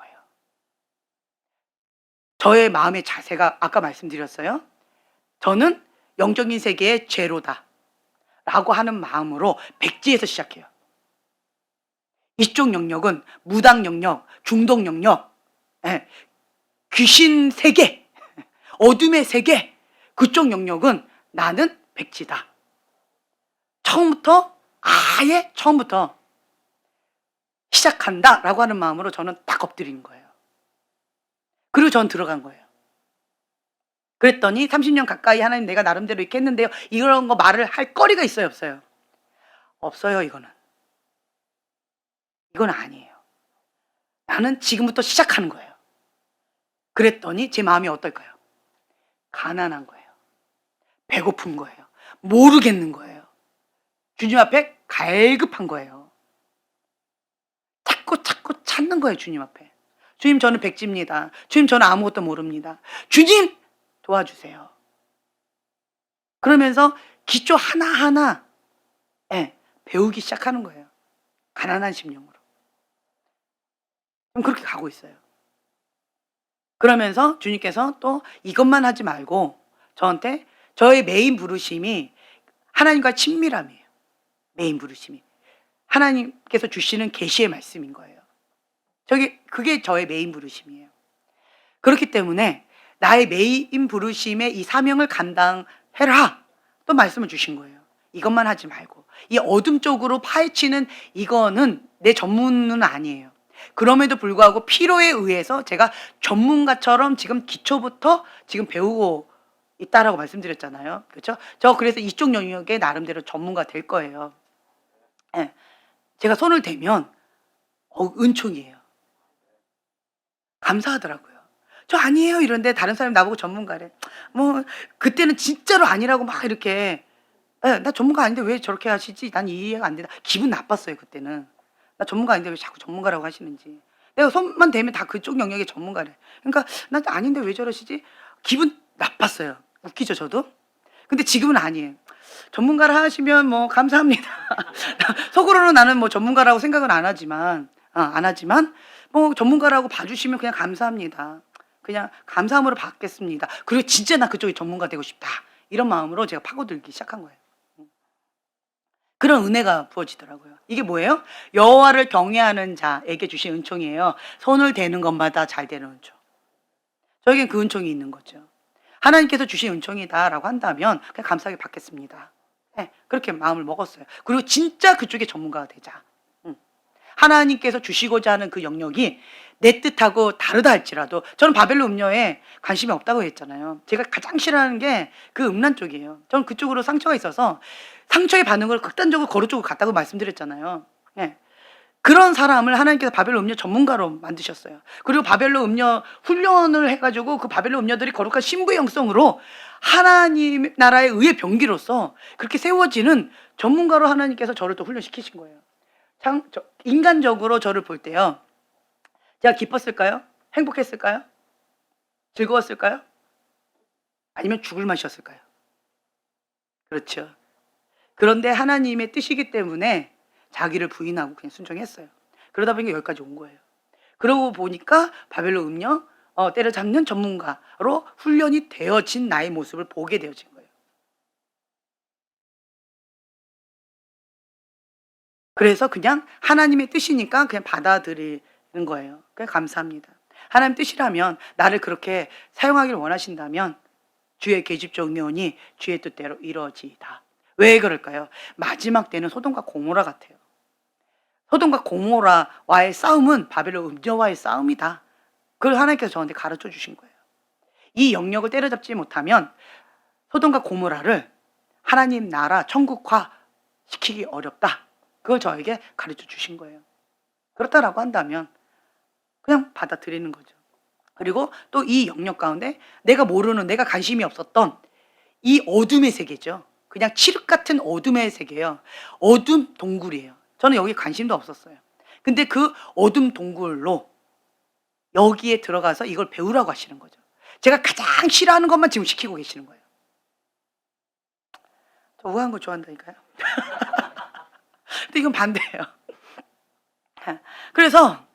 저의 마음의 자세가 아까 말씀드렸어요. 저는 영적인 세계의 제로다 라고 하는 마음으로 백지에서 시작해요. 이쪽 영역은 무당 영역, 중독 영역, 귀신 세계, 어둠의 세계, 그쪽 영역은 나는 백지다. 처음부터 아예 처음부터 시작한다 라고 하는 마음으로 저는 딱 엎드리는 거예요. 그리고 전 들어간 거예요. 그랬더니 30년 가까이 하나님 내가 나름대로 이렇게 했는데요. 이런 거 말을 할 거리가 있어요, 없어요? 없어요. 이건 아니에요. 나는 지금부터 시작하는 거예요. 그랬더니 제 마음이 어떨까요? 가난한 거예요. 배고픈 거예요. 모르겠는 거예요. 주님 앞에 갈급한 거예요. 자꾸 찾는 거예요, 주님 앞에. 주님, 저는 백지입니다. 주님, 저는 아무것도 모릅니다. 주님, 도와주세요. 그러면서 기초 하나하나 배우기 시작하는 거예요. 가난한 심령으로. 그럼 그렇게 가고 있어요. 그러면서 주님께서 또 이것만 하지 말고 저한테 저의 메인 부르심이 하나님과 친밀함이에요. 메인 부르심이. 하나님께서 주시는 계시의 말씀인 거예요. 그게 저의 메인 부르심이에요. 그렇기 때문에 나의 메인 부르심의 이 사명을 감당해라. 또 말씀을 주신 거예요. 이것만 하지 말고. 이 어둠 쪽으로 파헤치는 이거는 내 전문은 아니에요. 그럼에도 불구하고 필요에 의해서 제가 전문가처럼 지금 기초부터 지금 배우고 있다라고 말씀드렸잖아요. 그렇죠? 저 그래서 이쪽 영역에 나름대로 전문가 될 거예요. 제가 손을 대면 은총이에요. 감사하더라고요. 저 아니에요 이런데 다른 사람이 나보고 전문가래. 뭐 그때는 진짜로 아니라고 막 이렇게 나 전문가 아닌데 왜 저렇게 하시지? 난 이해가 안 된다. 기분 나빴어요 그때는. 나 전문가 아닌데 왜 자꾸 전문가라고 하시는지. 내가 손만 대면 다 그쪽 영역의 전문가래. 그러니까 난 아닌데 왜 저러시지? 기분 나빴어요. 웃기죠 저도? 근데 지금은 아니에요. 전문가라 하시면 뭐 감사합니다. 속으로는 나는 뭐 전문가라고 생각은 안 하지만 뭐 전문가라고 봐주시면 그냥 감사합니다. 그냥 감사함으로 받겠습니다. 그리고 진짜 나 그쪽에 전문가 되고 싶다. 이런 마음으로 제가 파고들기 시작한 거예요. 그런 은혜가 부어지더라고요. 이게 뭐예요? 여호와를 경외하는 자에게 주신 은총이에요. 손을 대는 것마다 잘 되는 은총. 저에겐 그 은총이 있는 거죠. 하나님께서 주신 은총이다라고 한다면 그냥 감사하게 받겠습니다. 그렇게 마음을 먹었어요. 그리고 진짜 그쪽에 전문가가 되자. 하나님께서 주시고자 하는 그 영역이 내 뜻하고 다르다 할지라도 저는 바벨론 음녀에 관심이 없다고 했잖아요. 제가 가장 싫어하는 게 그 음란 쪽이에요. 저는 그쪽으로 상처가 있어서 상처의 반응을 극단적으로 거루 쪽으로 갔다고 말씀드렸잖아요. 그런 사람을 하나님께서 바벨론 음녀 전문가로 만드셨어요. 그리고 바벨론 음녀 훈련을 해가지고 그 바벨론 음녀들이 거룩한 신부의 영성으로 하나님 나라의 의의 병기로서 그렇게 세워지는 전문가로 하나님께서 저를 또 훈련시키신 거예요. 인간적으로 저를 볼 때요. 제가 기뻤을까요? 행복했을까요? 즐거웠을까요? 아니면 죽을 맛이었을까요? 그렇죠. 그런데 하나님의 뜻이기 때문에 자기를 부인하고 그냥 순종했어요. 그러다 보니까 여기까지 온 거예요. 그러고 보니까 바벨론 음녀 때려잡는 전문가로 훈련이 되어진 나의 모습을 보게 되어진 거예요. 그래서 그냥 하나님의 뜻이니까 그냥 받아들이는 거예요. 그냥 감사합니다. 하나님 뜻이라면 나를 그렇게 사용하기를 원하신다면 주의 계집종 의원이 주의 뜻대로 이루어지이다. 왜 그럴까요? 마지막 때는 소돔과 고모라 같아요. 소돔과 고모라와의 싸움은 바벨론 음녀와의 싸움이다. 그걸 하나님께서 저한테 가르쳐 주신 거예요. 이 영역을 때려잡지 못하면 소돔과 고모라를 하나님 나라 천국화 시키기 어렵다. 그걸 저에게 가르쳐 주신 거예요. 그렇다라고 한다면 그냥 받아들이는 거죠. 그리고 또 이 영역 가운데 내가 모르는, 내가 관심이 없었던 이 어둠의 세계죠. 그냥 칠흑 같은 어둠의 세계예요. 어둠 동굴이에요. 저는 여기 관심도 없었어요. 근데 그 어둠 동굴로 여기에 들어가서 이걸 배우라고 하시는 거죠. 제가 가장 싫어하는 것만 지금 시키고 계시는 거예요. 저 우아한 거 좋아한다니까요. 근데 이건 반대예요. 그래서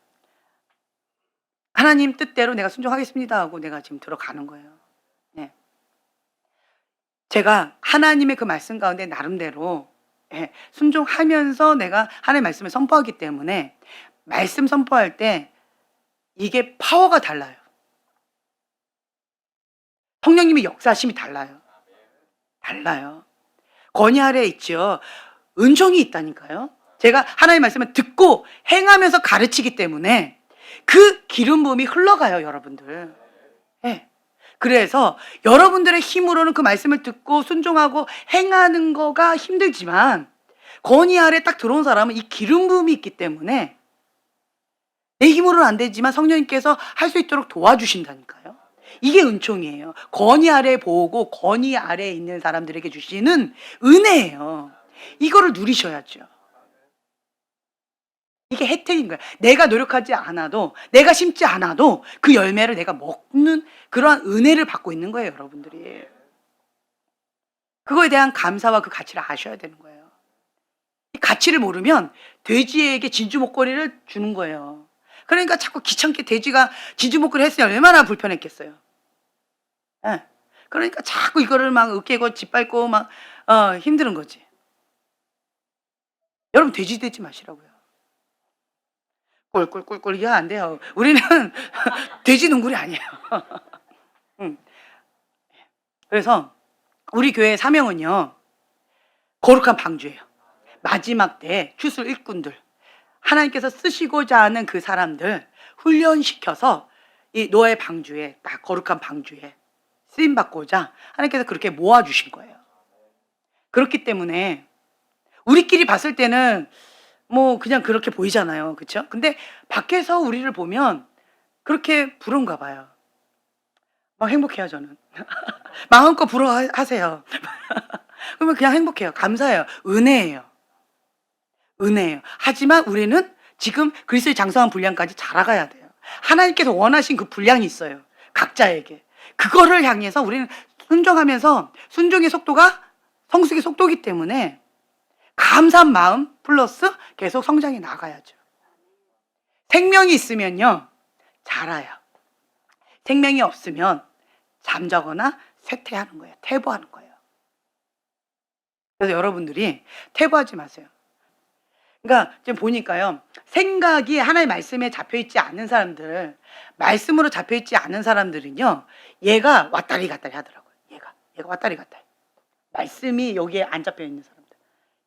하나님 뜻대로 내가 순종하겠습니다 하고 내가 지금 들어가는 거예요. 네. 제가 하나님의 그 말씀 가운데 나름대로 순종하면서 내가 하나님의 말씀을 선포하기 때문에 말씀 선포할 때 이게 파워가 달라요. 성령님의 역사심이 달라요. 달라요. 권위 아래에 있죠. 은총이 있다니까요. 제가 하나님의 말씀을 듣고 행하면서 가르치기 때문에 그 기름 부음이 흘러가요, 여러분들. 네. 그래서 여러분들의 힘으로는 그 말씀을 듣고 순종하고 행하는 거가 힘들지만 권위 아래 딱 들어온 사람은 이 기름 부음이 있기 때문에 내 힘으로는 안 되지만 성령님께서 할 수 있도록 도와주신다니까요. 이게 은총이에요. 권위 아래 보고 권위 아래에 있는 사람들에게 주시는 은혜예요. 이거를 누리셔야죠. 이게 혜택인 거예요. 내가 노력하지 않아도, 내가 심지 않아도 그 열매를 내가 먹는 그러한 은혜를 받고 있는 거예요, 여러분들이. 그거에 대한 감사와 그 가치를 아셔야 되는 거예요. 이 가치를 모르면 돼지에게 진주 목걸이를 주는 거예요. 그러니까 자꾸 귀찮게 돼지가 진주 목걸이 했으면 얼마나 불편했겠어요. 네. 그러니까 자꾸 이거를 막 으깨고 짓밟고 막 힘든 거지. 여러분 돼지 되지 마시라고요. 꿀꿀꿀꿀 이거 안 돼요. 우리는 돼지 농굴이 아니에요. 그래서 우리 교회의 사명은요, 거룩한 방주예요. 마지막 때 추수 일꾼들, 하나님께서 쓰시고자 하는 그 사람들 훈련시켜서 이 노아의 방주에, 딱 거룩한 방주에 쓰임 받고자 하나님께서 그렇게 모아주신 거예요. 그렇기 때문에 우리끼리 봤을 때는 뭐 그냥 그렇게 보이잖아요. 그렇죠? 근데 밖에서 우리를 보면 그렇게 부러운가 봐요. 막 행복해요, 저는. 마음껏 부러워하세요. 그러면 그냥 행복해요. 감사해요. 은혜예요. 은혜예요. 하지만 우리는 지금 그리스도의 장성한 분량까지 자라가야 돼요. 하나님께서 원하신 그 분량이 있어요. 각자에게. 그거를 향해서 우리는 순종하면서, 순종의 속도가 성숙의 속도이기 때문에 감사한 마음 플러스 계속 성장해 나가야죠. 생명이 있으면요, 자라요. 생명이 없으면 잠자거나 쇠퇴하는 거예요. 퇴보하는 거예요. 그래서 여러분들이 퇴보하지 마세요. 그러니까 지금 보니까요, 생각이 하나의 말씀에 잡혀있지 않는 사람들, 말씀으로 잡혀있지 않은 사람들은요, 얘가 왔다리 갔다리 하더라고요. 얘가 왔다리 갔다리. 말씀이 여기에 안 잡혀있는 사람들,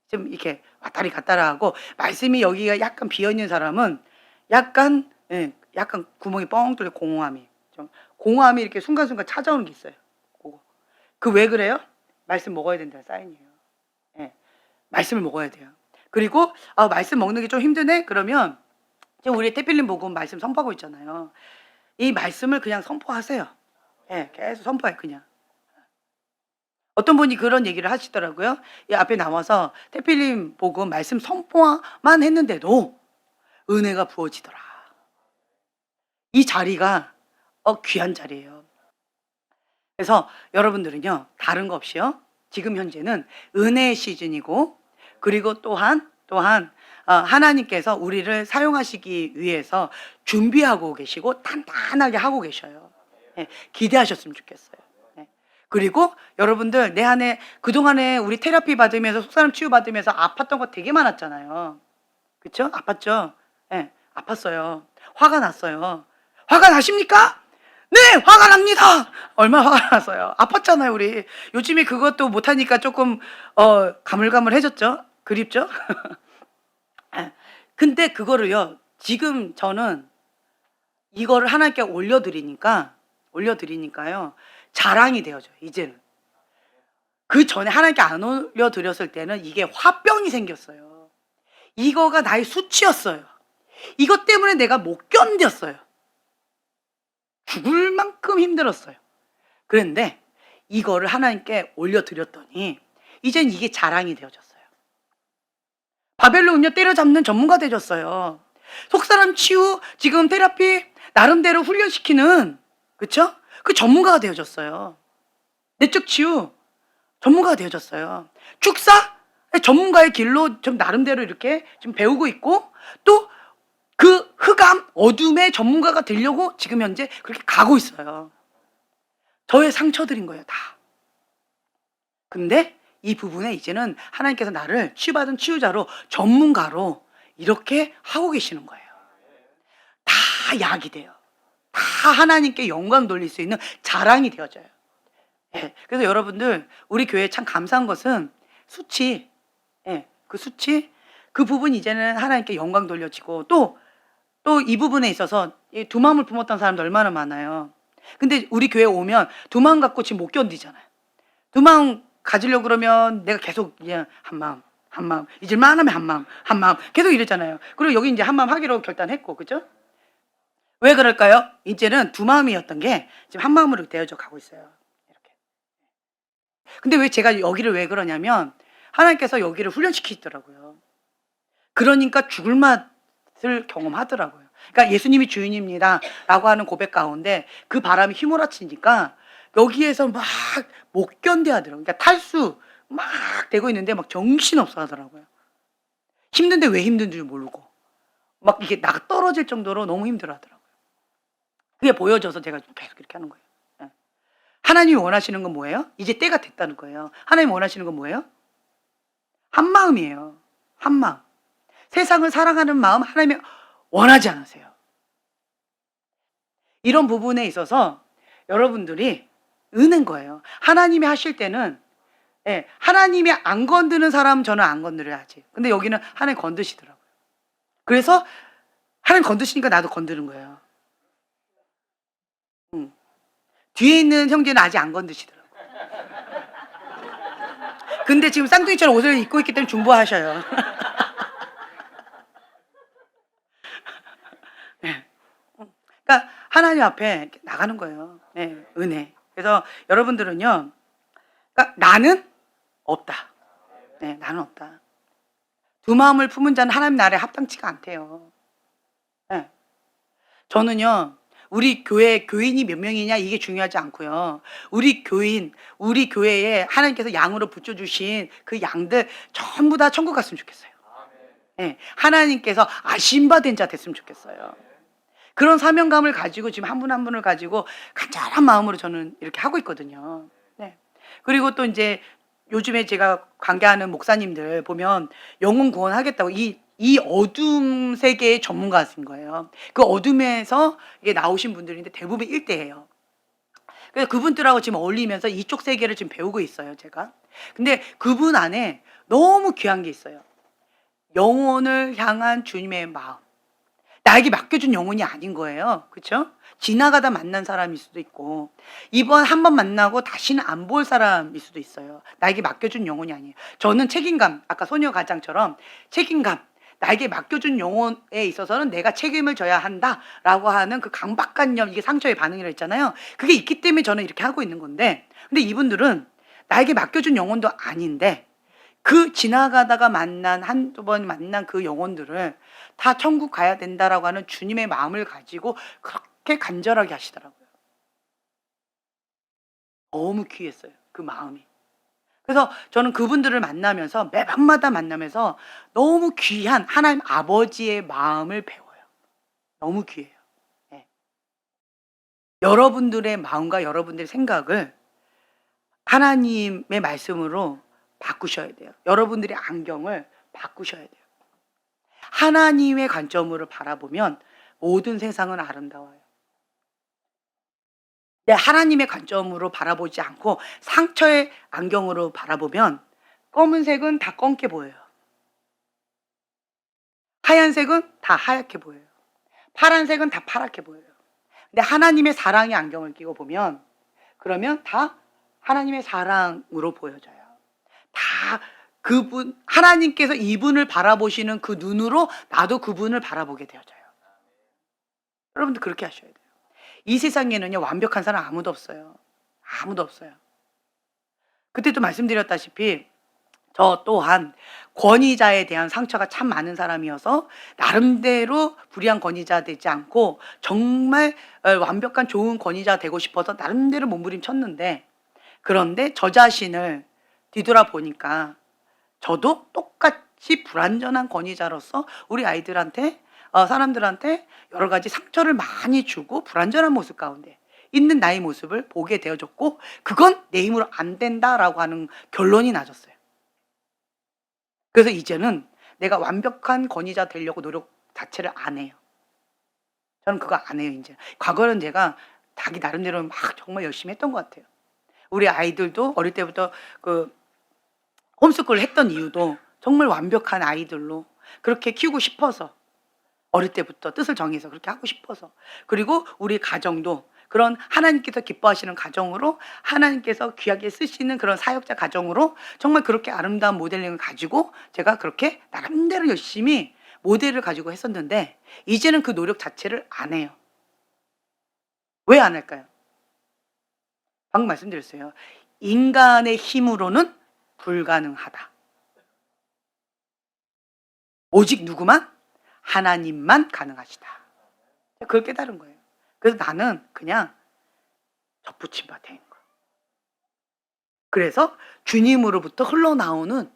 좀 이렇게 왔다리 갔다리 하고, 말씀이 여기가 약간 비어있는 사람은 약간 구멍이 뻥 뚫려, 공허함이. 좀 공허함이 이렇게 순간순간 찾아오는 게 있어요. 그거. 그 왜 그래요? 말씀 먹어야 된다는 사인이에요. 예. 말씀을 먹어야 돼요. 그리고 말씀 먹는 게 좀 힘드네? 그러면 지금 우리 태필님 보고 말씀 선포하고 있잖아요. 이 말씀을 그냥 선포하세요. 예, 계속 선포해 그냥. 어떤 분이 그런 얘기를 하시더라고요. 이 앞에 나와서 태필님 보고 말씀 선포만 했는데도 은혜가 부어지더라. 이 자리가 귀한 자리예요. 그래서 여러분들은요, 다른 거 없이요, 지금 현재는 은혜의 시즌이고, 그리고 또한 하나님께서 우리를 사용하시기 위해서 준비하고 계시고 단단하게 하고 계셔요. 예, 기대하셨으면 좋겠어요. 예. 그리고 여러분들 내 안에 그동안에 우리 테라피 받으면서 속사람 치유 받으면서 아팠던 거 되게 많았잖아요. 그렇죠? 아팠죠? 예, 아팠어요. 화가 났어요. 화가 나십니까? 네, 화가 납니다. 얼마나 화가 났어요. 아팠잖아요, 우리. 요즘에 그것도 못하니까 조금 가물가물해졌죠. 그립죠. 예. 근데 그거를요, 지금 저는 이거를 하나님께 올려드리니까요, 자랑이 되어져요, 이제는. 그 전에 하나님께 안 올려드렸을 때는 이게 화병이 생겼어요. 이거가 나의 수치였어요. 이것 때문에 내가 못 견뎠어요. 죽을 만큼 힘들었어요. 그런데 이거를 하나님께 올려드렸더니 이젠 이게 자랑이 되어졌어요. 바벨론 음료 때려잡는 전문가 되셨어요. 속사람 치유 지금 테라피 나름대로 훈련시키는, 그쵸? 그 전문가가 되어졌어요. 내적 치유 전문가가 되어졌어요. 축사 전문가의 길로 좀 나름대로 이렇게 지금 배우고 있고, 또 그 흑암 어둠의 전문가가 되려고 지금 현재 그렇게 가고 있어요. 저의 상처들인 거예요, 다. 근데 이 부분에 이제는 하나님께서 나를 치유받은 치유자로, 전문가로 이렇게 하고 계시는 거예요. 다 약이 돼요. 다 하나님께 영광 돌릴 수 있는 자랑이 되어져요. 예. 그래서 여러분들, 우리 교회에 참 감사한 것은 수치, 예, 그 수치, 그 부분이 이제는 하나님께 영광 돌려지고, 또 이 부분에 있어서 이 두 마음을 품었던 사람도 얼마나 많아요. 근데 우리 교회 오면 두 마음 갖고 지금 못 견디잖아요. 두 마음 가지려고 그러면 내가 계속 그냥 한 마음, 한 마음, 잊을만 하면 한 마음, 한 마음 계속 이랬잖아요. 그리고 여기 이제 한 마음 하기로 결단했고, 그죠? 왜 그럴까요? 이제는 두 마음이었던 게 지금 한 마음으로 되어져 가고 있어요. 이렇게. 근데 왜 제가 여기를 왜 그러냐면 하나님께서 여기를 훈련시키시더라고요. 그러니까 죽을 맛을 경험하더라고요. 그러니까 예수님이 주인입니다라고 하는 고백 가운데 그 바람이 휘몰아치니까 여기에서 막 못 견뎌 하더라고요. 그러니까 탈수 막 되고 있는데 막 정신없어 하더라고요. 힘든데 왜 힘든 줄 모르고 막 이게 나 떨어질 정도로 너무 힘들어 하더라고요. 그게 보여져서 제가 계속 이렇게 하는 거예요. 예. 하나님이 원하시는 건 뭐예요? 이제 때가 됐다는 거예요. 하나님이 원하시는 건 뭐예요? 한 마음이에요. 한 마음. 세상을 사랑하는 마음 하나님이 원하지 않으세요. 이런 부분에 있어서 여러분들이 은는 거예요. 하나님이 하실 때는, 예, 하나님이 안 건드는 사람 저는 안 건드려야지. 근데 여기는 하나님 건드시더라고요. 그래서 하나님 건드시니까 나도 건드는 거예요. 뒤에 있는 형제는 아직 안 건드시더라고요. 근데 지금 쌍둥이처럼 옷을 입고 있기 때문에 중보하셔요. 예. 그러니까 하나님 앞에 이렇게 나가는 거예요. 예, 은혜. 그래서 여러분들은요, 그러니까 나는 없다. 네, 나는 없다. 두 마음을 품은 자는 하나님 나라에 합당치가 않대요. 예. 저는요, 우리 교회 교인이 몇 명이냐 이게 중요하지 않고요. 우리 교인, 우리 교회에 하나님께서 양으로 붙여주신 그 양들 전부 다 천국 갔으면 좋겠어요. 예, 하나님께서 아신바된 자 됐으면 좋겠어요. 그런 사명감을 가지고 지금 한 분 한 분을 가지고 간절한 마음으로 저는 이렇게 하고 있거든요. 네. 그리고 또 이제 요즘에 제가 관계하는 목사님들 보면 영혼 구원하겠다고 이 어둠 세계의 전문가신 거예요. 그 어둠에서 이게 나오신 분들인데 대부분 일대예요. 그래서 그분들하고 지금 어울리면서 이쪽 세계를 지금 배우고 있어요, 제가. 근데 그분 안에 너무 귀한 게 있어요. 영혼을 향한 주님의 마음. 나에게 맡겨준 영혼이 아닌 거예요. 그쵸? 지나가다 만난 사람일 수도 있고, 이번 한 번 만나고 다시는 안 볼 사람일 수도 있어요. 나에게 맡겨준 영혼이 아니에요. 저는 책임감, 아까 소녀 가장처럼 책임감, 나에게 맡겨준 영혼에 있어서는 내가 책임을 져야 한다라고 하는 그 강박관념, 이게 상처의 반응이라 했잖아요. 그게 있기 때문에 저는 이렇게 하고 있는 건데, 근데 이분들은 나에게 맡겨준 영혼도 아닌데, 그 지나가다가 만난 한두 번 만난 그 영혼들을 다 천국 가야 된다라고 하는 주님의 마음을 가지고 그렇게 간절하게 하시더라고요. 너무 귀했어요, 그 마음이. 그래서 저는 그분들을 만나면서 매번마다 만나면서 너무 귀한 하나님 아버지의 마음을 배워요. 너무 귀해요. 예. 여러분들의 마음과 여러분들의 생각을 하나님의 말씀으로 바꾸셔야 돼요. 여러분들의 안경을 바꾸셔야 돼요. 하나님의 관점으로 바라보면 모든 세상은 아름다워요. 내 하나님의 관점으로 바라보지 않고 상처의 안경으로 바라보면 검은색은 다 검게 보여요. 하얀색은 다 하얗게 보여요. 파란색은 다 파랗게 보여요. 근데 하나님의 사랑의 안경을 끼고 보면 그러면 다 하나님의 사랑으로 보여져요. 다 그분, 하나님께서 이분을 바라보시는 그 눈으로 나도 그분을 바라보게 되어져요. 여러분들 그렇게 하셔야 돼요. 이 세상에는요, 완벽한 사람 아무도 없어요. 아무도 없어요. 그때도 말씀드렸다시피 저 또한 권위자에 대한 상처가 참 많은 사람이어서 나름대로 불의한 권위자 되지 않고 정말 완벽한 좋은 권위자 되고 싶어서 나름대로 몸부림쳤는데, 그런데 저 자신을 뒤돌아보니까 저도 똑같이 불완전한 권위자로서 우리 아이들한테 사람들한테 여러 가지 상처를 많이 주고 불완전한 모습 가운데 있는 나의 모습을 보게 되어졌고, 그건 내 힘으로 안 된다라고 하는 결론이 나졌어요. 그래서 이제는 내가 완벽한 권위자 되려고 노력 자체를 안 해요. 저는 그거 안 해요, 이제. 과거는 제가 자기 나름대로 막 정말 열심히 했던 것 같아요. 우리 아이들도 어릴 때부터 그 홈스쿨을 했던 이유도 정말 완벽한 아이들로 그렇게 키우고 싶어서, 어릴 때부터 뜻을 정해서 그렇게 하고 싶어서, 그리고 우리 가정도 그런 하나님께서 기뻐하시는 가정으로, 하나님께서 귀하게 쓰시는 그런 사역자 가정으로 정말 그렇게 아름다운 모델링을 가지고 제가 그렇게 나름대로 열심히 모델을 가지고 했었는데, 이제는 그 노력 자체를 안 해요. 왜 안 할까요? 방금 말씀드렸어요. 인간의 힘으로는 불가능하다. 오직 누구만? 하나님만 가능하시다. 그걸 깨달은 거예요. 그래서 나는 그냥 접붙임 바 된 거예요. 그래서 주님으로부터 흘러나오는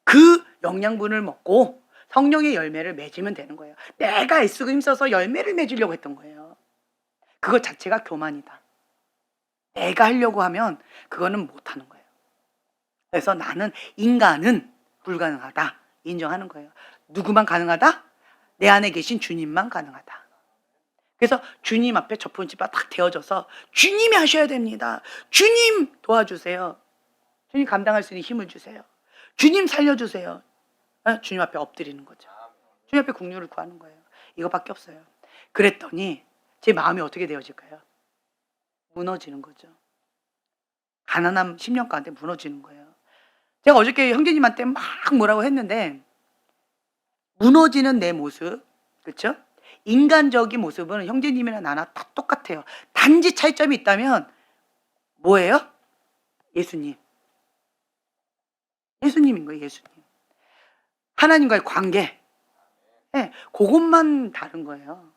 그 영양분을 먹고 성령의 열매를 맺으면 되는 거예요. 내가 애쓰고 힘써서 열매를 맺으려고 했던 거예요. 그것 자체가 교만이다. 내가 하려고 하면 그거는 못하는 거예요. 그래서 나는 인간은 불가능하다 인정하는 거예요. 누구만 가능하다? 내 안에 계신 주님만 가능하다. 그래서 주님 앞에 접붙임바 딱 되어져서 주님이 하셔야 됩니다. 주님 도와주세요. 주님 감당할 수 있는 힘을 주세요. 주님 살려주세요. 주님 앞에 엎드리는 거죠. 주님 앞에 긍휼을 구하는 거예요. 이거밖에 없어요. 그랬더니 제 마음이 어떻게 되어질까요? 무너지는 거죠. 가난한 10년 가운데 무너지는 거예요. 제가 어저께 형제님한테 막 뭐라고 했는데, 무너지는 내 모습, 그렇죠? 인간적인 모습은 형제님이나 나나 다 똑같아요. 단지 차이점이 있다면 뭐예요? 예수님. 예수님인 거예요, 예수님. 하나님과의 관계. 네, 그것만 다른 거예요.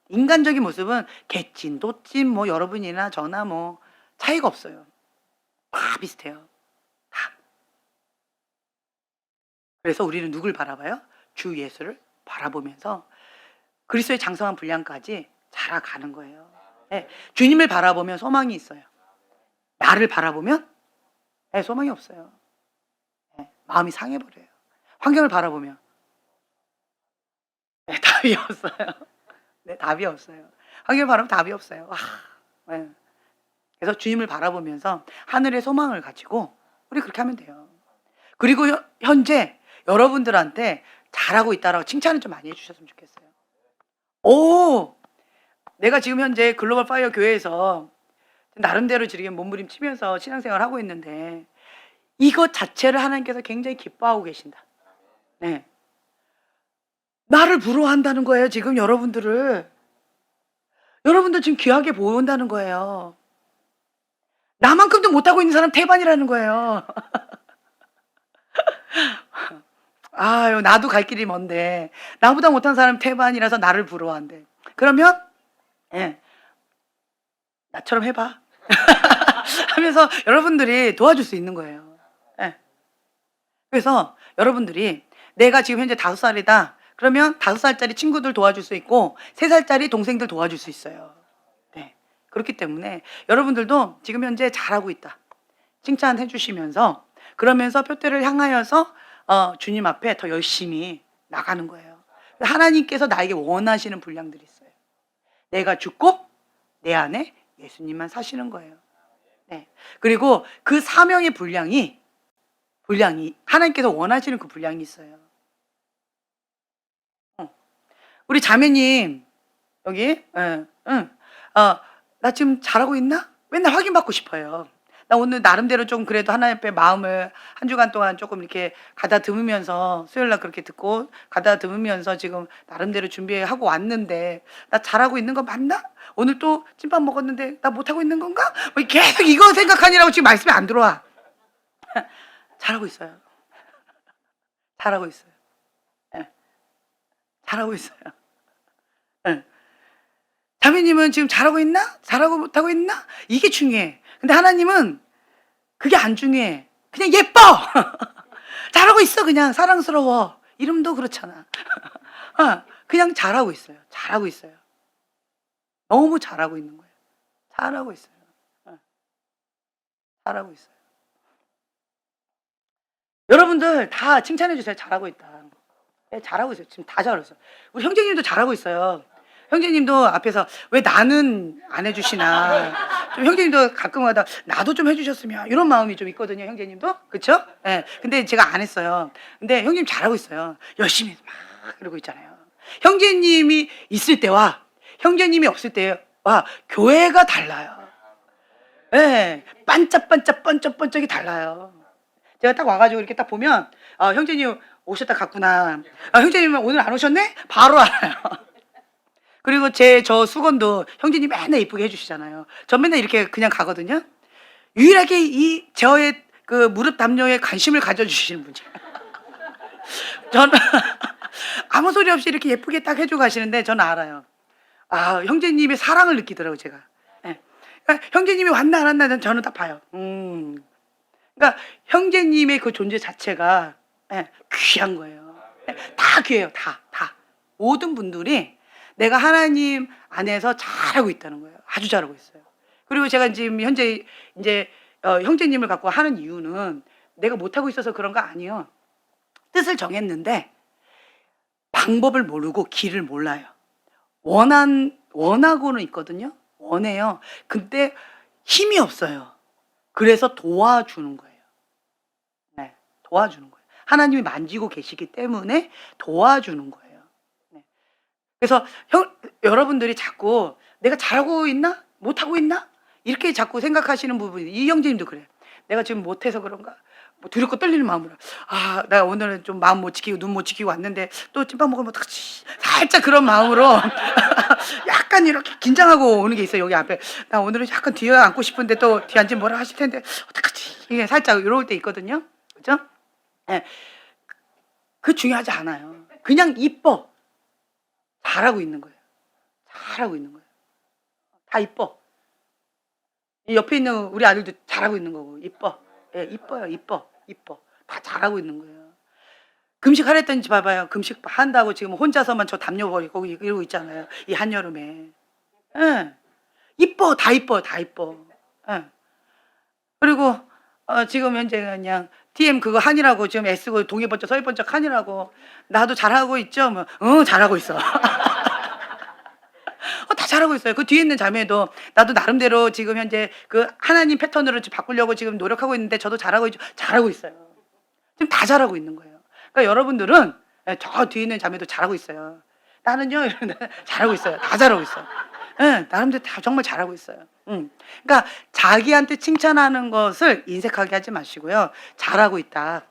인간적인 모습은 개찐, 도찐, 뭐 여러분이나 저나 뭐 차이가 없어요. 다 비슷해요. 다. 그래서 우리는 누굴 바라봐요? 주 예수를 바라보면서 그리스도의 장성한 분량까지 자라가는 거예요. 네, 주님을 바라보면 소망이 있어요. 나를 바라보면 네, 소망이 없어요. 네, 마음이 상해버려요. 환경을 바라보면 네, 답이 없어요. 네, 답이 없어요. 환경을 바라보면 답이 없어요. 네. 그래서 주님을 바라보면서 하늘의 소망을 가지고 우리 그렇게 하면 돼요. 그리고 현재 여러분들한테 잘하고 있다라고 칭찬을 좀 많이 해주셨으면 좋겠어요. 오, 내가 지금 현재 글로벌 파이어 교회에서 나름대로 지금 몸부림치면서 신앙생활을 하고 있는데 이것 자체를 하나님께서 굉장히 기뻐하고 계신다. 네, 나를 부러워한다는 거예요. 지금 여러분들 지금 귀하게 보인다는 거예요. 나만큼도 못하고 있는 사람 태반이라는 거예요. 아유, 나도 갈 길이 먼데 나보다 못한 사람 태반이라서 나를 부러워한대. 그러면 예, 나처럼 해봐 하면서 여러분들이 도와줄 수 있는 거예요. 예. 그래서 여러분들이 내가 지금 현재 5살이다 그러면 5살짜리 친구들 도와줄 수 있고 3살짜리 동생들 도와줄 수 있어요. 네. 그렇기 때문에 여러분들도 지금 현재 잘하고 있다 칭찬해 주시면서, 그러면서 표대를 향하여서 주님 앞에 더 열심히 나가는 거예요. 하나님께서 나에게 원하시는 분량들이 있어요. 내가 죽고 내 안에 예수님만 사시는 거예요. 네. 그리고 그 사명의 분량이 하나님께서 원하시는 그 분량이 있어요. 어. 우리 자매님 여기 응. 나 지금 잘하고 있나? 맨날 확인받고 싶어요. 나 오늘 나름대로 좀 그래도 하나님 앞에 마음을 한 주간 동안 조금 이렇게 가다듬으면서 수요일 날 그렇게 듣고 가다듬으면서 지금 나름대로 준비하고 왔는데 나 잘하고 있는 거 맞나? 오늘 또 찐밥 먹었는데 나 못하고 있는 건가? 뭐 계속 이거 생각하느라고 지금 말씀이 안 들어와. 잘하고 있어요. 잘하고 있어요. 예. 잘하고 있어요. 예. 자매님은 지금 잘하고 있나? 잘하고 못하고 있나? 이게 중요해. 근데 하나님은 그게 안 중요해. 그냥 예뻐. 잘하고 있어. 그냥 사랑스러워. 이름도 그렇잖아. 그냥 잘하고 있어요. 잘하고 있어요. 너무 잘하고 있는 거예요. 잘하고 있어요. 잘하고 있어요. 여러분들 다 칭찬해 주세요. 잘하고 있다. 네, 잘하고 있어요. 지금 다 잘하고 있어요. 우리 형제님도 잘하고 있어요. 형제님도 앞에서 왜 나는 안 해주시나. 좀 형제님도 가끔마다 나도 좀 해주셨으면 이런 마음이 좀 있거든요. 형제님도 그렇죠? 예. 근데 제가 안 했어요. 근데 형님 잘하고 있어요. 열심히 막 그러고 있잖아요. 형제님이 있을 때와 형제님이 없을 때와 교회가 달라요. 예. 반짝반짝 번쩍번쩍이 달라요. 제가 딱 와가지고 이렇게 딱 보면 형제님 오셨다 갔구나. 형제님 오늘 안 오셨네? 바로 알아요. 그리고 저 수건도 형제님 맨날 이쁘게 해주시잖아요. 전 맨날 이렇게 그냥 가거든요. 유일하게 저의 그 무릎 담요에 관심을 가져주시는 분이에요. 저는 아무 소리 없이 이렇게 예쁘게 딱 해주고 가시는데 저는 알아요. 형제님의 사랑을 느끼더라고요, 제가. 예. 그러니까 형제님이 왔나 안 왔나 저는 딱 봐요. 그러니까 형제님의 그 존재 자체가 귀한 거예요. 다 귀해요, 다. 모든 분들이 내가 하나님 안에서 잘하고 있다는 거예요. 아주 잘하고 있어요. 그리고 제가 지금 현재 이제 형제님을 갖고 하는 이유는 내가 못하고 있어서 그런 거 아니에요. 뜻을 정했는데 방법을 모르고 길을 몰라요. 원하고는 있거든요. 원해요. 근데 힘이 없어요. 그래서 도와주는 거예요. 네, 도와주는 거예요. 하나님이 만지고 계시기 때문에 도와주는 거예요. 그래서 여러분들이 자꾸 내가 잘하고 있나? 못하고 있나? 이렇게 자꾸 생각하시는 부분이 이 형제님도 그래요. 내가 지금 못해서 그런가? 뭐 두렵고 떨리는 마음으로 나 오늘은 좀 마음 못 지키고 눈 못 지키고 왔는데 또 찐밥 먹으면 어떡하지? 살짝 그런 마음으로 약간 이렇게 긴장하고 오는 게 있어요. 여기 앞에 나 오늘은 약간 뒤에 앉고 싶은데 또 뒤에 앉으면 뭐라 하실 텐데 어떡하지? 이게 살짝 이럴 때 있거든요. 그죠? 네. 그 중요하지 않아요. 그냥 이뻐. 잘하고 있는 거예요. 잘하고 있는 거예요. 다 이뻐. 이 옆에 있는 우리 아들도 잘하고 있는 거고 이뻐. 예, 이뻐요. 이뻐. 다 잘하고 있는 거예요. 금식 하랬더니 봐봐요. 금식 한다고 지금 혼자서만 저 담요 버리고 이러고 있잖아요. 이 한여름에. 예. 이뻐. 다 이뻐. 예. 그리고 지금 현재 그냥 DM 그거 하니라고 지금 애쓰고 동해 번쩍 서해 번쩍 하니라고 나도 잘하고 있죠. 뭐, 잘하고 있어. 다 잘하고 있어요. 그 뒤에 있는 자매도 나도 나름대로 지금 현재 그 하나님 패턴으로 바꾸려고 지금 노력하고 있는데 저도 잘하고 있죠. 잘하고 있어요. 지금 다 잘하고 있는 거예요. 그러니까 여러분들은 저 뒤에 있는 자매도 잘하고 있어요. 나는요, 이러는데 잘하고 있어요. 다 잘하고 있어요. 나름대로 다 정말 잘하고 있어요. 그러니까 자기한테 칭찬하는 것을 인색하게 하지 마시고요. 잘하고 있다.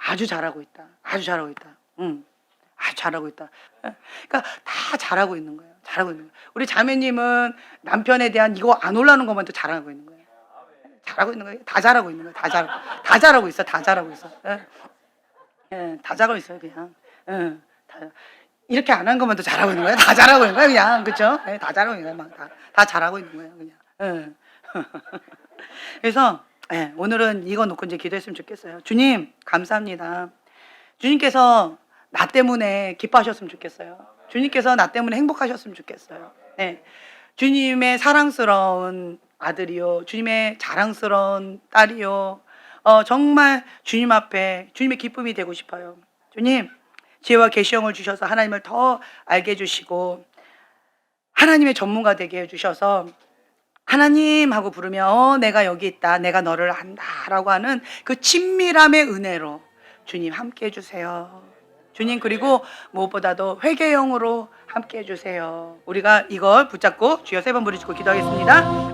아주 잘하고 있다. 아주 잘하고 있다. 아주 잘하고 있다. 그러니까 다 잘하고 있는 거예요. 잘하고 있는 거예요. 우리 자매님은 남편에 대한 이거 안 올라오는 것만 도 잘하고 있는 거예요. 잘하고 있는 거예요. 다 잘하고 있는 거예요. 다 잘하고 있어. 다 잘하고 있어. 다 잘하고 있어요. 그냥. 이렇게 안 한 것만 도 잘하고 있는 거예요. 다 잘하고 있는 거예요. 그냥 그렇죠? 다 잘하고 있는 거예요. 다 잘하고 있는 거예요. 그냥. 그래서 오늘은 이거 놓고 이제 기도했으면 좋겠어요. 주님 감사합니다. 주님께서 나 때문에 기뻐하셨으면 좋겠어요. 주님께서 나 때문에 행복하셨으면 좋겠어요. 네. 주님의 사랑스러운 아들이요. 주님의 자랑스러운 딸이요. 정말 주님 앞에 주님의 기쁨이 되고 싶어요. 주님, 지혜와 계시형을 주셔서 하나님을 더 알게 해주시고 하나님의 전문가 되게 해주셔서 하나님 하고 부르면 내가 여기 있다. 내가 너를 안다라고 하는 그 친밀함의 은혜로 주님 함께 해 주세요. 주님 그리고 무엇보다도 회개형으로 함께 해 주세요. 우리가 이걸 붙잡고 주여 3번 부르시고 기도하겠습니다.